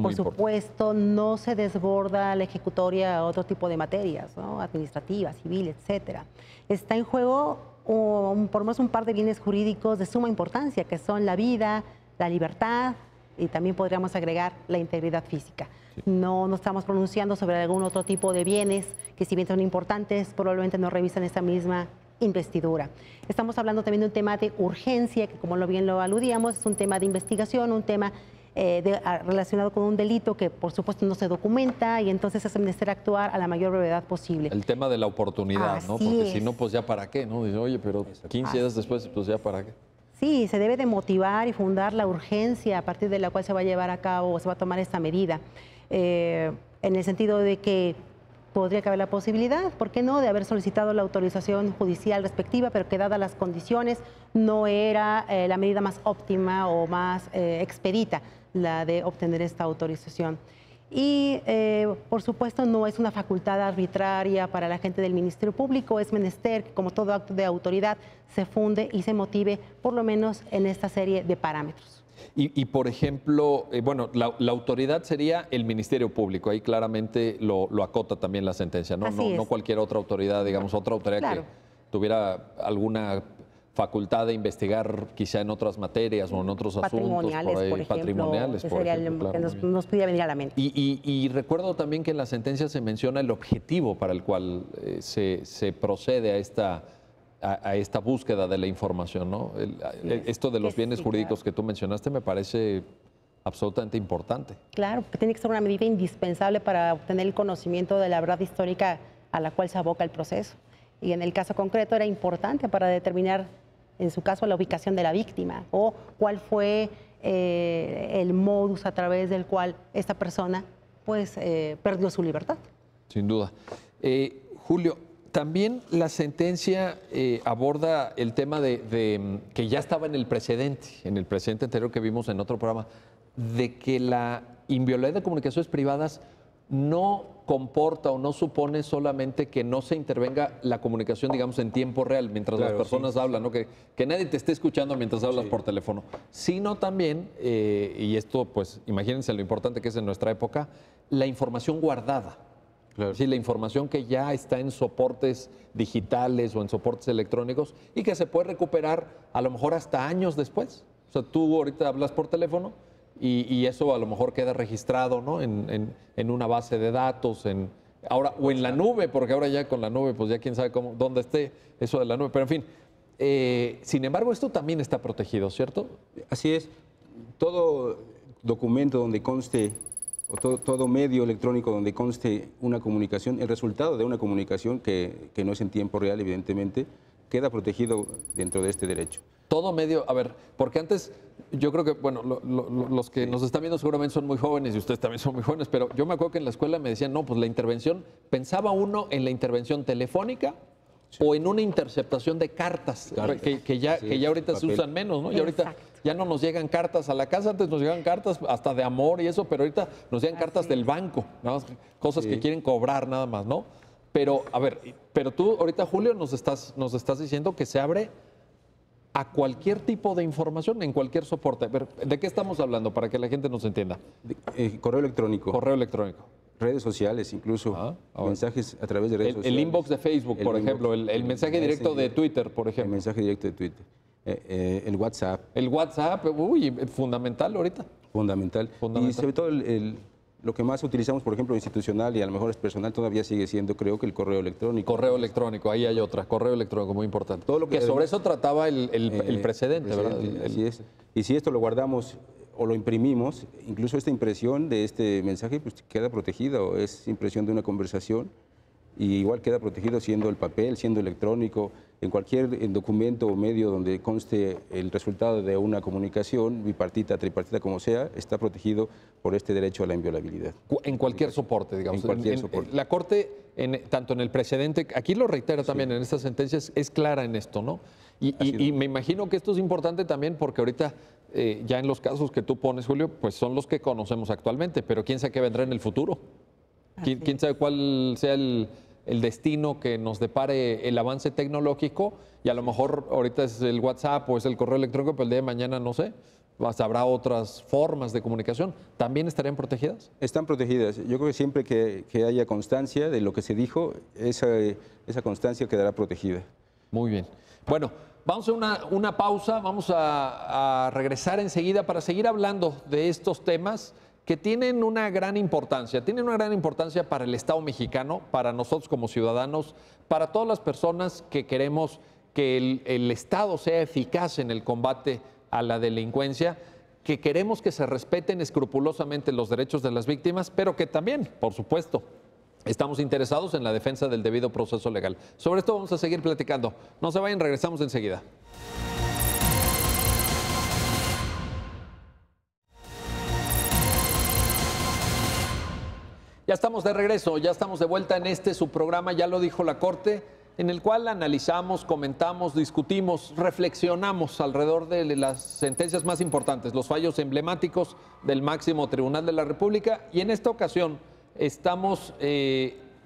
Por supuesto, no se desborda la ejecutoria a otro tipo de materias, ¿no? Administrativas, civil, etcétera. Está en juego por lo menos un par de bienes jurídicos de suma importancia, que son la vida, la libertad y también podríamos agregar la integridad física. Sí. No estamos pronunciando sobre algún otro tipo de bienes que, si bien son importantes, probablemente no revisan esta misma investidura. Estamos hablando también de un tema de urgencia, que como bien lo aludíamos, es un tema de investigación, un tema relacionado con un delito que por supuesto no se documenta y entonces es menester actuar a la mayor brevedad posible. El tema de la oportunidad, Así ¿no? Porque es. si no, pues ya para qué, ¿no? Dice, oye, pero 15 días después, pues ya para qué. Sí, se debe de motivar y fundar la urgencia a partir de la cual se va a llevar a cabo o se va a tomar esta medida. En el sentido de que podría caber la posibilidad, ¿por qué no?, de haber solicitado la autorización judicial respectiva, pero que dadas las condiciones no era la medida más óptima o más expedita la de obtener esta autorización. Y, por supuesto, no es una facultad arbitraria para la gente del Ministerio Público, es menester que, como todo acto de autoridad, se funde y se motive, por lo menos en esta serie de parámetros. Y por ejemplo, bueno, la autoridad sería el Ministerio Público, ahí claramente lo acota también la sentencia, ¿no? No cualquier otra autoridad, digamos, otra autoridad claro. que tuviera alguna facultad de investigar quizá en otras materias o en otros asuntos por ahí, por ejemplo, patrimoniales, por ejemplo, claro, que nos pudiera venir a la mente. Y recuerdo también que en la sentencia se menciona el objetivo para el cual se procede a esta búsqueda de la información, ¿no? Esto de los bienes jurídicos que tú mencionaste me parece absolutamente importante. Claro, porque tiene que ser una medida indispensable para obtener el conocimiento de la verdad histórica a la cual se aboca el proceso. Y en el caso concreto era importante para determinar, en su caso, la ubicación de la víctima o cuál fue el modus a través del cual esta persona pues, perdió su libertad. Sin duda. Julio, también la sentencia aborda el tema de que ya estaba en el precedente anterior que vimos en otro programa, de que la inviolabilidad de comunicaciones privadas no comporta o no supone solamente que no se intervenga la comunicación, digamos, en tiempo real, mientras las personas hablan, ¿no? Que nadie te esté escuchando mientras hablas por teléfono, sino también, y esto, pues, imagínense lo importante que es en nuestra época, la información guardada. Claro. Sí, la información que ya está en soportes digitales o en soportes electrónicos y que se puede recuperar a lo mejor hasta años después. O sea, tú ahorita hablas por teléfono y eso a lo mejor queda registrado, ¿no? en una base de datos, ahora, o en la nube, porque ahora ya con la nube, pues ya quién sabe dónde esté eso de la nube. Pero en fin, sin embargo, esto también está protegido, ¿cierto? Así es. Todo documento donde conste o todo medio electrónico donde conste una comunicación, el resultado de una comunicación que no es en tiempo real, evidentemente, queda protegido dentro de este derecho. Todo medio, a ver, porque antes yo creo que, bueno, los que nos están viendo seguramente son muy jóvenes y ustedes también son muy jóvenes, pero yo me acuerdo que en la escuela me decían, no, pues la intervención, pensaba uno en la intervención telefónica o en una interceptación de cartas, que ya ahorita se usan menos, ¿no? Y ahorita ya no nos llegan cartas a la casa, antes nos llegan cartas hasta de amor y eso, pero ahorita nos llegan cartas del banco, nada más, cosas que quieren cobrar nada más, ¿no? Pero, a ver, pero tú ahorita, Julio, nos estás diciendo que se abre a cualquier tipo de información, en cualquier soporte. Pero, ¿de qué estamos hablando para que la gente nos entienda? Correo electrónico. Correo electrónico. Redes sociales, incluso mensajes a través de redes sociales. El inbox de Facebook, por ejemplo, el mensaje directo de Twitter, por ejemplo. El mensaje directo de Twitter. El WhatsApp. El WhatsApp, uy, fundamental ahorita. Fundamental. Y sobre todo lo que más utilizamos, por ejemplo, institucional y a lo mejor es personal, todavía sigue siendo, creo que el correo electrónico. Correo electrónico, ahí hay otra, correo electrónico, muy importante. Todo lo que sobre eso trataba el precedente, ¿verdad? Así es. Y si esto lo guardamos o lo imprimimos, incluso esta impresión de este mensaje pues, queda protegido, es impresión de una conversación, y igual queda protegido siendo el papel, siendo electrónico, en cualquier documento o medio donde conste el resultado de una comunicación, bipartita, tripartita, como sea, está protegido por este derecho a la inviolabilidad. En cualquier soporte, digamos. En cualquier soporte. La Corte, tanto en el precedente, aquí lo reitera también en estas sentencias, es clara en esto, ¿no? Y me imagino que esto es importante también porque ahorita, ya en los casos que tú pones, Julio, pues son los que conocemos actualmente, pero quién sabe qué vendrá en el futuro. ¿Quién sabe cuál sea el destino que nos depare el avance tecnológico? Y a lo mejor ahorita es el WhatsApp o es el correo electrónico, pero el día de mañana no sé. Habrá otras formas de comunicación. ¿También estarían protegidas? Están protegidas. Yo creo que siempre que haya constancia de lo que se dijo, esa constancia quedará protegida. Muy bien. Bueno, vamos a una pausa. Vamos a regresar enseguida para seguir hablando de estos temas que tienen una gran importancia. Tienen una gran importancia para el Estado mexicano, para nosotros como ciudadanos, para todas las personas que queremos que el Estado sea eficaz en el combate a la delincuencia, que queremos que se respeten escrupulosamente los derechos de las víctimas, pero que también, por supuesto, estamos interesados en la defensa del debido proceso legal. Sobre esto vamos a seguir platicando. No se vayan, regresamos enseguida. Ya estamos de regreso, ya estamos de vuelta en su programa, ya lo dijo la Corte, en el cual analizamos, comentamos, discutimos, reflexionamos alrededor de las sentencias más importantes, los fallos emblemáticos del máximo tribunal de la República, y en esta ocasión estamos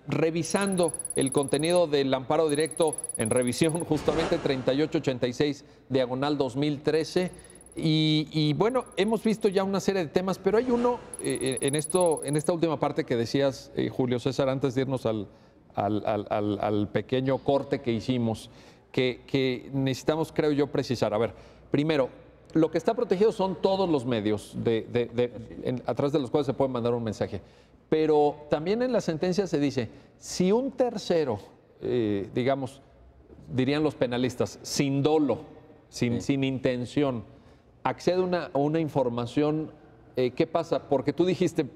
revisando el contenido del amparo directo en revisión, justamente 3886/2013. Y bueno, hemos visto ya una serie de temas, pero hay uno en esta última parte que decías, Julio César, antes de irnos al pequeño corte que hicimos, que necesitamos, creo yo, precisar. A ver, primero, lo que está protegido son todos los medios a través de los cuales se puede mandar un mensaje. Pero también en la sentencia se dice, si un tercero, digamos, dirían los penalistas, sin dolo, sin intención, accede a una información, ¿qué pasa? Porque tú dijiste,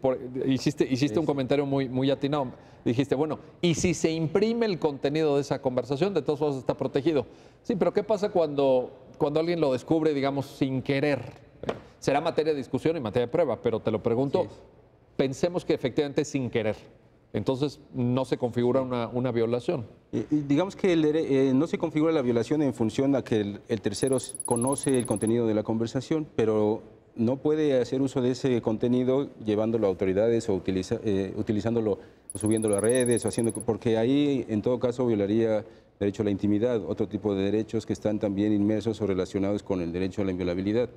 hiciste un comentario muy atinado. Dijiste, bueno, y si se imprime el contenido de esa conversación, de todos modos está protegido. Sí, pero ¿qué pasa cuando alguien lo descubre, digamos, sin querer? Será materia de discusión y materia de prueba, pero te lo pregunto, pensemos que efectivamente es sin querer. Entonces no se configura una violación. Digamos que no se configura la violación en función a que el tercero conoce el contenido de la conversación, pero no puede hacer uso de ese contenido llevándolo a autoridades o utilizándolo o subiéndolo a redes, porque ahí en todo caso violaría el derecho a la intimidad, otro tipo de derechos que están también inmersos o relacionados con el derecho a la inviolabilidad.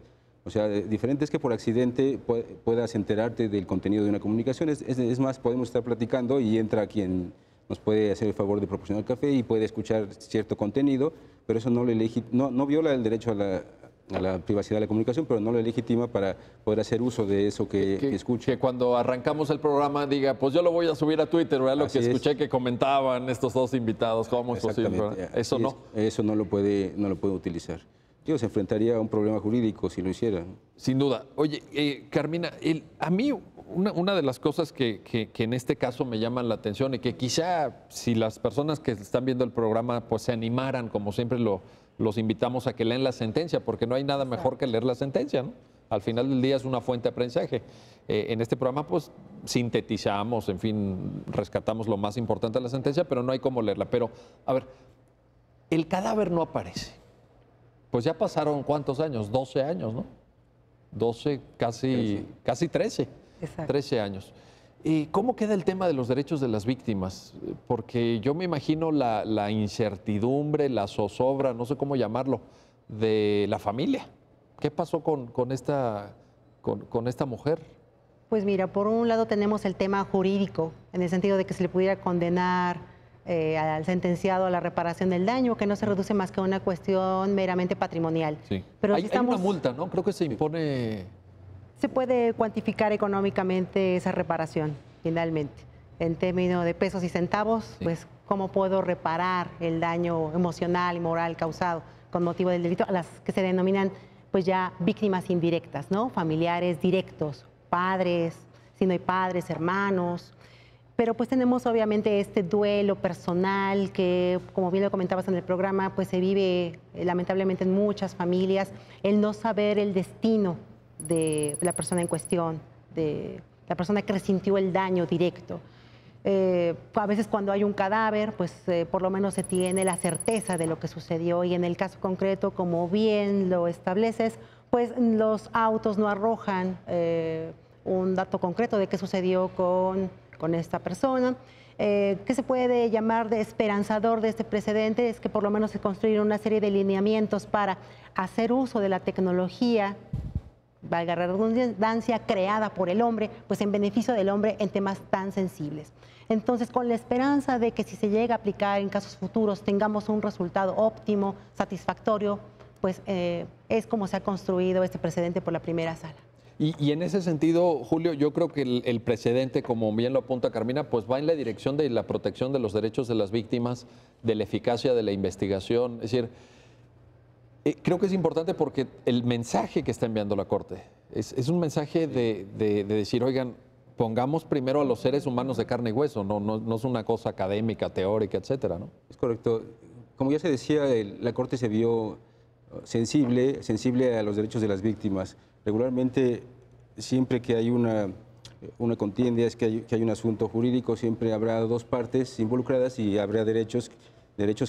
O sea, diferente es que por accidente puedas enterarte del contenido de una comunicación. Es más, podemos estar platicando y entra quien nos puede hacer el favor de proporcionar café y puede escuchar cierto contenido, pero eso no viola el derecho a la privacidad de la comunicación, pero no lo legitima para poder hacer uso de eso que escuche. Que cuando arrancamos el programa diga, pues yo lo voy a subir a Twitter, ¿verdad? Lo que escuché que comentaban estos dos invitados, ¿cómo es posible? Eso no. Eso no lo puede utilizar. Se enfrentaría a un problema jurídico si lo hiciera. Sin duda. Oye, Carmina, a mí una de las cosas que en este caso me llaman la atención y que quizá si las personas que están viendo el programa pues se animaran, como siempre los invitamos a que lean la sentencia, porque no hay nada mejor que leer la sentencia, ¿no? Al final del día es una fuente de aprendizaje. En este programa pues sintetizamos, en fin, rescatamos lo más importante de la sentencia, pero no hay cómo leerla. Pero, a ver, el cadáver no aparece. Pues ya pasaron, ¿cuántos años? 12 años, ¿no? 12, casi 13. Exacto. 13 años. ¿Y cómo queda el tema de los derechos de las víctimas? Porque yo me imagino la incertidumbre, la zozobra, no sé cómo llamarlo, de la familia. ¿Qué pasó con esta mujer? Pues mira, por un lado tenemos el tema jurídico, en el sentido de que se le pudiera condenar al sentenciado a la reparación del daño, que no se reduce más que a una cuestión meramente patrimonial. Sí. Pero hay una multa, ¿no? Creo que se impone... Se puede cuantificar económicamente esa reparación, finalmente. En términos de pesos y centavos, pues cómo puedo reparar el daño emocional y moral causado con motivo del delito, a las que se denominan pues ya víctimas indirectas, ¿no? Familiares directos, padres, si no hay padres, hermanos. Pero pues tenemos obviamente este duelo personal que, como bien lo comentabas en el programa, pues se vive lamentablemente en muchas familias, el no saber el destino de la persona en cuestión, de la persona que resintió el daño directo. A veces cuando hay un cadáver, pues por lo menos se tiene la certeza de lo que sucedió, y en el caso concreto, como bien lo estableces, pues los autos no arrojan un dato concreto de qué sucedió con esta persona. ¿Qué se puede llamar de esperanzador de este precedente? Es que por lo menos se construyeron una serie de lineamientos para hacer uso de la tecnología, valga la redundancia, creada por el hombre, pues en beneficio del hombre en temas tan sensibles. Entonces, con la esperanza de que si se llega a aplicar en casos futuros tengamos un resultado óptimo, satisfactorio, pues es como se ha construido este precedente por la primera sala. Y en ese sentido, Julio, yo creo que el precedente, como bien lo apunta Carmina, pues va en la dirección de la protección de los derechos de las víctimas, de la eficacia de la investigación. Es decir, creo que es importante porque el mensaje que está enviando la Corte es un mensaje de decir, oigan, pongamos primero a los seres humanos de carne y hueso, no es una cosa académica, teórica, etcétera, ¿no? Es correcto. Como ya se decía, la Corte se vio sensible a los derechos de las víctimas. Regularmente, siempre que hay una contienda, es que hay un asunto jurídico, siempre habrá dos partes involucradas y habrá derechos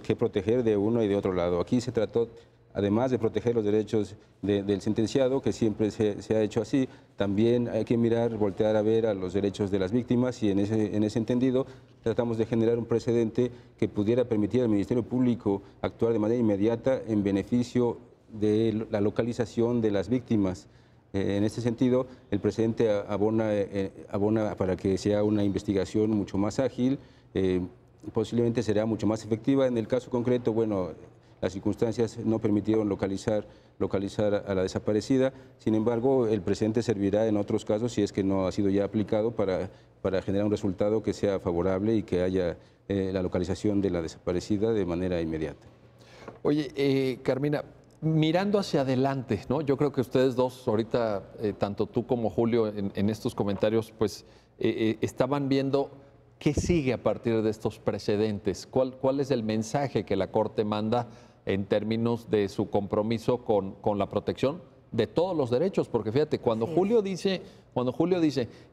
que proteger de uno y de otro lado. Aquí se trató, además de proteger los derechos del sentenciado, que siempre se ha hecho así, también hay que voltear a ver a los derechos de las víctimas y en ese entendido tratamos de generar un precedente que pudiera permitir al Ministerio Público actuar de manera inmediata en beneficio de la localización de las víctimas. En este sentido, el precedente abona para que sea una investigación mucho más ágil, posiblemente será mucho más efectiva. En el caso concreto, bueno, las circunstancias no permitieron localizar a la desaparecida. Sin embargo, el precedente servirá en otros casos, si es que no ha sido ya aplicado, para generar un resultado que sea favorable y que haya la localización de la desaparecida de manera inmediata. Oye, Carmina, mirando hacia adelante, ¿no? Yo creo que ustedes dos, ahorita, tanto tú como Julio, en estos comentarios, pues estaban viendo qué sigue a partir de estos precedentes. ¿Cuál es el mensaje que la Corte manda en términos de su compromiso con la protección de todos los derechos? Porque fíjate, cuando Julio dice,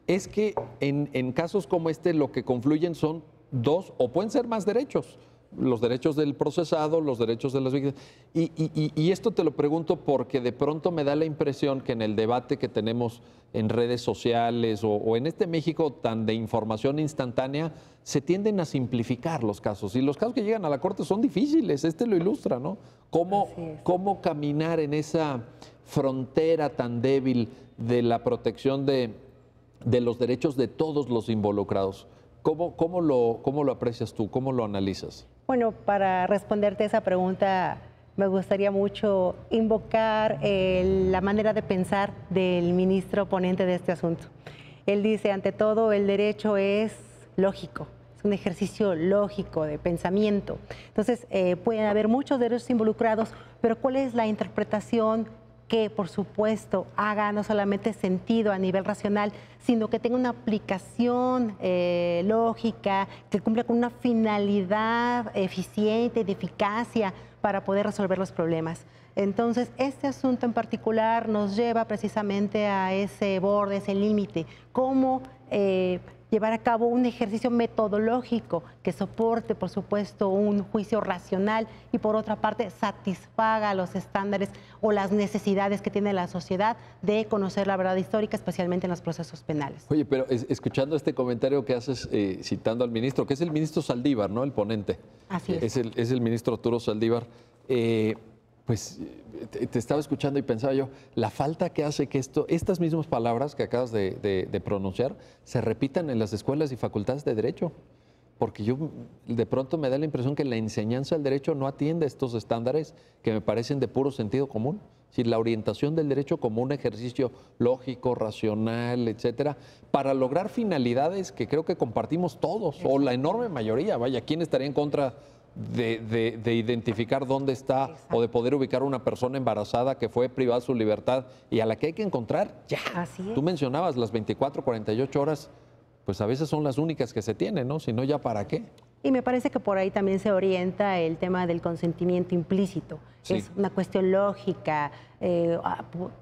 es que en casos como este lo que confluyen son dos o pueden ser más derechos. Los derechos del procesado, los derechos de las víctimas. Y esto te lo pregunto porque de pronto me da la impresión que en el debate que tenemos en redes sociales o en este México tan de información instantánea, se tienden a simplificar los casos. Y los casos que llegan a la Corte son difíciles, este lo ilustra, ¿no? ¿Cómo caminar en esa frontera tan débil de la protección de los derechos de todos los involucrados? ¿Cómo lo aprecias tú? ¿Cómo lo analizas? Bueno, para responderte esa pregunta, me gustaría mucho invocar la manera de pensar del ministro ponente de este asunto. Él dice, ante todo, el derecho es lógico, es un ejercicio lógico de pensamiento. Entonces, pueden haber muchos derechos involucrados, pero ¿cuál es la interpretación que, por supuesto, haga no solamente sentido a nivel racional, sino que tenga una aplicación lógica, que cumpla con una finalidad eficiente, de eficacia, para poder resolver los problemas? Entonces, este asunto en particular nos lleva precisamente a ese borde, ese límite. ¿Cómo llevar a cabo un ejercicio metodológico que soporte, por supuesto, un juicio racional y, por otra parte, satisfaga los estándares o las necesidades que tiene la sociedad de conocer la verdad histórica, especialmente en los procesos penales? Oye, pero escuchando este comentario que haces citando al ministro, que es el ministro Saldívar, ¿no? El ponente. Así es. Es el ministro Arturo Saldívar. Pues te estaba escuchando y pensaba yo, la falta que hace que estas mismas palabras que acabas de pronunciar se repitan en las escuelas y facultades de Derecho. Porque yo de pronto me da la impresión que la enseñanza del derecho no atiende estos estándares que me parecen de puro sentido común. Es decir, la orientación del derecho como un ejercicio lógico, racional, etcétera, para lograr finalidades que creo que compartimos todos, o la enorme mayoría. Vaya, ¿quién estaría en contra de identificar dónde está? Exacto. O de poder ubicar a una persona embarazada que fue privada de su libertad y a la que hay que encontrar ya? Así es. Tú mencionabas las 24, 48 horas, pues a veces son las únicas que se tienen, ¿no? Si no, ¿ya para qué? Y me parece que por ahí también se orienta el tema del consentimiento implícito. Sí. Es una cuestión lógica,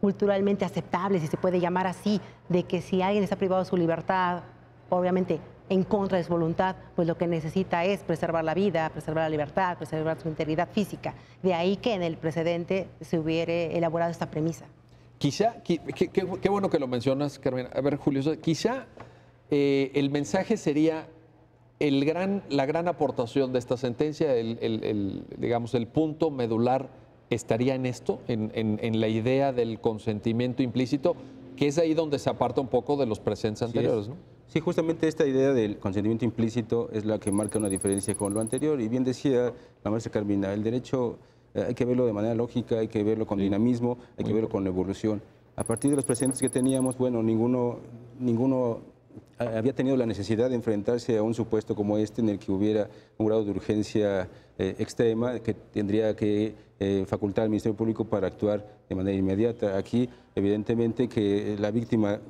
culturalmente aceptable, si se puede llamar así, de que si alguien está privado de su libertad, obviamente en contra de su voluntad, pues lo que necesita es preservar la vida, preservar la libertad, preservar su integridad física. De ahí que en el precedente se hubiera elaborado esta premisa. Quizá, qué bueno que lo mencionas, Carmen. A ver, Julio, quizá el mensaje sería la gran aportación de esta sentencia, digamos, el punto medular estaría en esto, en la idea del consentimiento implícito, que es ahí donde se aparta un poco de los precedentes anteriores, ¿no? Sí, justamente esta idea del consentimiento implícito es la que marca una diferencia con lo anterior. Y bien decía la maestra Carmina, el derecho hay que verlo de manera lógica, hay que verlo con dinamismo, hay que verlo con evolución. A partir de los precedentes que teníamos, bueno, ninguno había tenido la necesidad de enfrentarse a un supuesto como este en el que hubiera un grado de urgencia extrema que tendría que facultar al Ministerio Público para actuar de manera inmediata. Aquí, evidentemente, que la víctima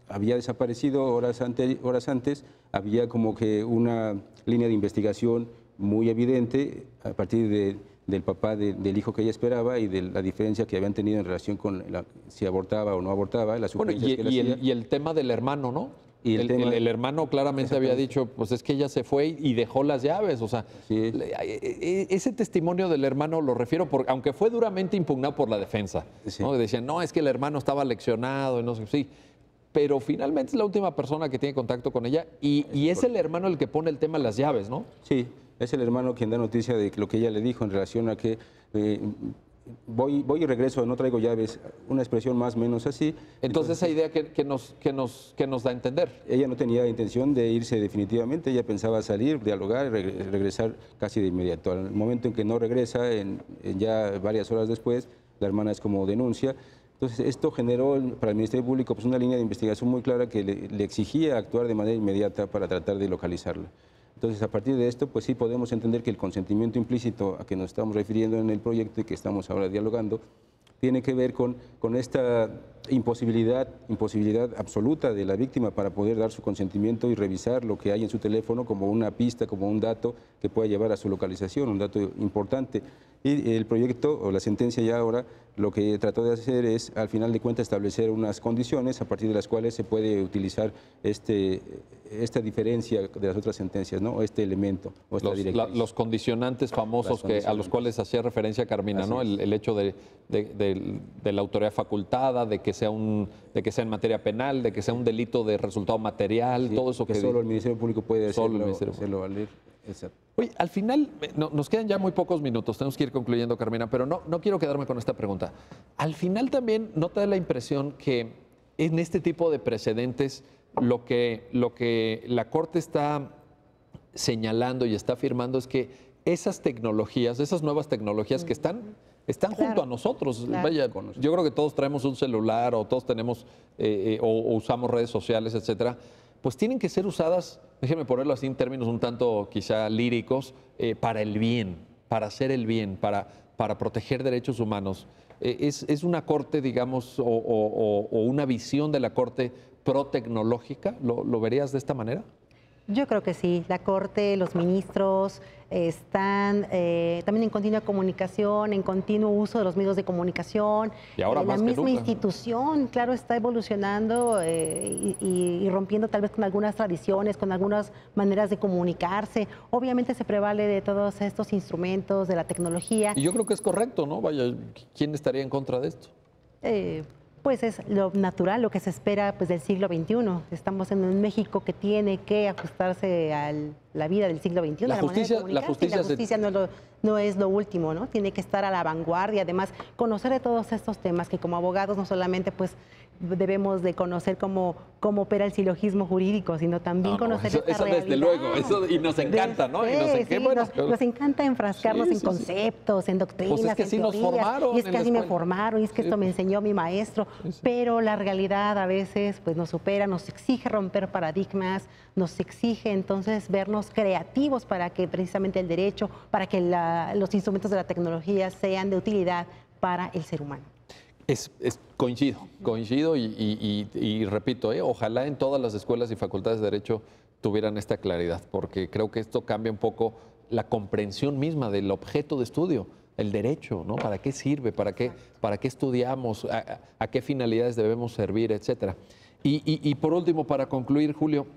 había desaparecido horas antes, había como que una línea de investigación muy evidente a partir del papá del hijo que ella esperaba y de la diferencia que habían tenido en relación con si abortaba o no abortaba, las sugerencias que él hacía. Y el tema del hermano, ¿no? Y el hermano claramente había dicho, pues es que ella se fue y dejó las llaves. O sea, sí, ese testimonio del hermano lo refiero, aunque fue duramente impugnado por la defensa. Sí. ¿No? Decían, no, es que el hermano estaba leccionado y no sé, sí. Pero finalmente es la última persona que tiene contacto con ella y es el hermano el que pone el tema de las llaves, ¿no? Sí, es el hermano quien da noticia de lo que ella le dijo en relación a que voy y regreso, no traigo llaves, una expresión más o menos así. Entonces esa idea que nos da a entender. Ella no tenía intención de irse definitivamente, ella pensaba salir, dialogar, regresar casi de inmediato. Al momento en que no regresa, ya varias horas después, la hermana es como denuncia. Entonces esto generó para el Ministerio Público pues, una línea de investigación muy clara que le exigía actuar de manera inmediata para tratar de localizarla. Entonces, a partir de esto, pues sí podemos entender que el consentimiento implícito a que nos estamos refiriendo en el proyecto y que estamos ahora dialogando, tiene que ver con esta imposibilidad absoluta de la víctima para poder dar su consentimiento y revisar lo que hay en su teléfono como una pista, como un dato que pueda llevar a su localización, un dato importante. Y el proyecto o la sentencia ya ahora lo que trató de hacer es, al final de cuentas, establecer unas condiciones a partir de las cuales se puede utilizar esta diferencia de las otras sentencias, ¿no? O este elemento, o esta directriz. Los condicionantes famosos a los cuales hacía referencia Carmina, ¿no? El hecho de la autoridad facultada, de que sea en materia penal, de que sea un delito de resultado material, sí, todo eso que solo el Ministerio Público puede hacerlo valer. Exacto. Oye, al final, nos quedan ya muy pocos minutos, tenemos que ir concluyendo, Carmina, pero no quiero quedarme con esta pregunta. Al final también, ¿no te da la impresión que en este tipo de precedentes lo que la Corte está señalando y está afirmando es que esas tecnologías, esas nuevas tecnologías que están junto a nosotros? Claro. Vaya, yo creo que todos traemos un celular o todos tenemos o usamos redes sociales, etcétera. Pues tienen que ser usadas, déjeme ponerlo así en términos un tanto quizá líricos, para el bien, para hacer el bien, para proteger derechos humanos. ¿Es una corte, digamos, o una visión de la corte pro-tecnológica? ¿Lo verías de esta manera? Yo creo que sí. La Corte, los ministros están también en continua comunicación, en continuo uso de los medios de comunicación. Y ahora la misma institución, claro, está evolucionando y rompiendo tal vez con algunas tradiciones, con algunas maneras de comunicarse. Obviamente se prevale de todos estos instrumentos, de la tecnología. Y yo creo que es correcto, ¿no? Vaya, ¿quién estaría en contra de esto? Pues es lo natural, lo que se espera pues, del siglo XXI. Estamos en un México que tiene que ajustarse a la vida del siglo XXI. La justicia no es lo último, ¿no? Tiene que estar a la vanguardia. Además, conocer de todos estos temas que como abogados no solamente pues debemos de conocer cómo opera el silogismo jurídico, sino también conocer esta realidad. Desde luego, y nos encanta, ¿no? Nos encanta enfrascarnos en conceptos, en doctrinas, pues es que en así teorías. Nos formaron y es que así me formaron, y es que esto me enseñó mi maestro. Pero la realidad a veces pues nos supera, nos exige romper paradigmas, nos exige entonces vernos creativos para que precisamente el derecho, para que los instrumentos de la tecnología sean de utilidad para el ser humano. Coincido y repito, ojalá en todas las escuelas y facultades de Derecho tuvieran esta claridad, porque creo que esto cambia un poco la comprensión misma del objeto de estudio, el derecho, ¿no? ¿Para qué sirve? ¿Para qué estudiamos? ¿A qué finalidades debemos servir? Etcétera. Y por último, para concluir, Julio,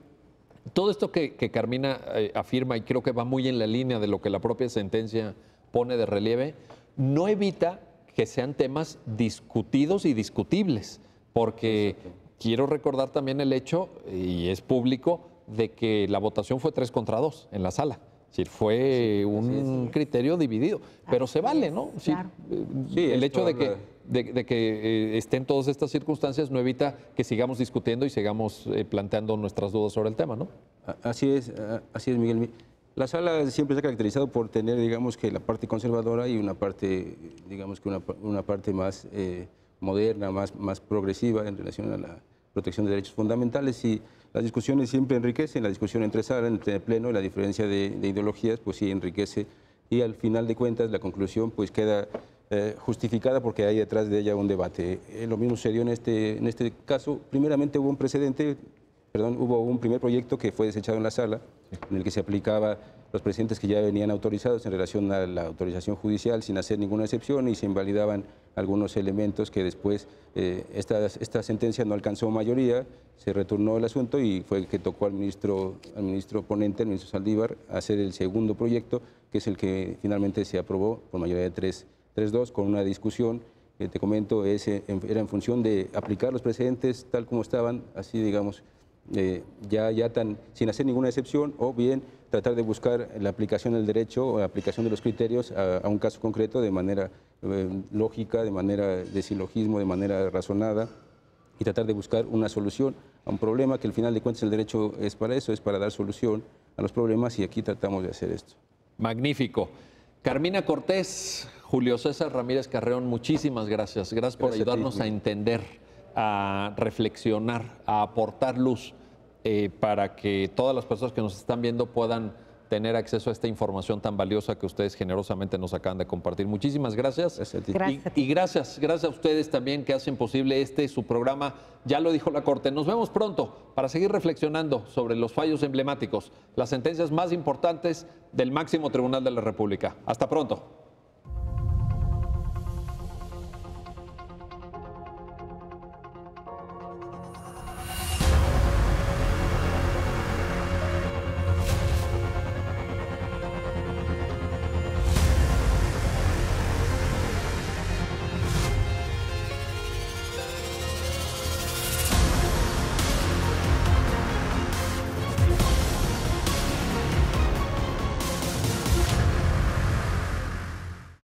todo esto que Carmina afirma, y creo que va muy en la línea de lo que la propia sentencia pone de relieve, no evita que sean temas discutidos y discutibles, porque quiero recordar también el hecho, y es público, de que la votación fue 3-2 en la sala. Es decir, fue un criterio dividido, pero se vale, ¿no? Claro. El hecho de que estén todas estas circunstancias no evita que sigamos discutiendo y sigamos planteando nuestras dudas sobre el tema, ¿no? Así es, Miguel. La sala siempre se ha caracterizado por tener, digamos, que la parte conservadora y una parte, digamos, que una parte más moderna, más progresiva en relación a la protección de derechos fundamentales, y las discusiones siempre enriquecen, la discusión entre sala, entre el pleno, la diferencia de ideologías, pues sí enriquece, y al final de cuentas la conclusión pues queda justificada porque hay detrás de ella un debate. Lo mismo sucedió en este caso. Primeramente hubo un primer proyecto que fue desechado en la sala, en el que se aplicaba los precedentes que ya venían autorizados en relación a la autorización judicial sin hacer ninguna excepción, y se invalidaban algunos elementos que después esta sentencia no alcanzó mayoría, se retornó el asunto y fue que tocó al ministro ponente, el ministro Saldívar, hacer el segundo proyecto, que es el que finalmente se aprobó por mayoría de 3-2, con una discusión que te comento, era en función de aplicar los precedentes tal como estaban, así digamos, sin hacer ninguna excepción, o bien tratar de buscar la aplicación del derecho o la aplicación de los criterios a un caso concreto de manera lógica, de manera de silogismo, de manera razonada, y tratar de buscar una solución a un problema que al final de cuentas el derecho es para eso, es para dar solución a los problemas, y aquí tratamos de hacer esto. Magnífico. Carmina Cortés, Julio César Ramírez Carreón, muchísimas gracias. Gracias por ayudarnos a entender, a reflexionar, a aportar luz para que todas las personas que nos están viendo puedan tener acceso a esta información tan valiosa que ustedes generosamente nos acaban de compartir. Muchísimas gracias. Gracias a ti. Gracias a ti. Y gracias a ustedes también que hacen posible su programa. Ya lo dijo la Corte. Nos vemos pronto para seguir reflexionando sobre los fallos emblemáticos, las sentencias más importantes del máximo tribunal de la República. Hasta pronto.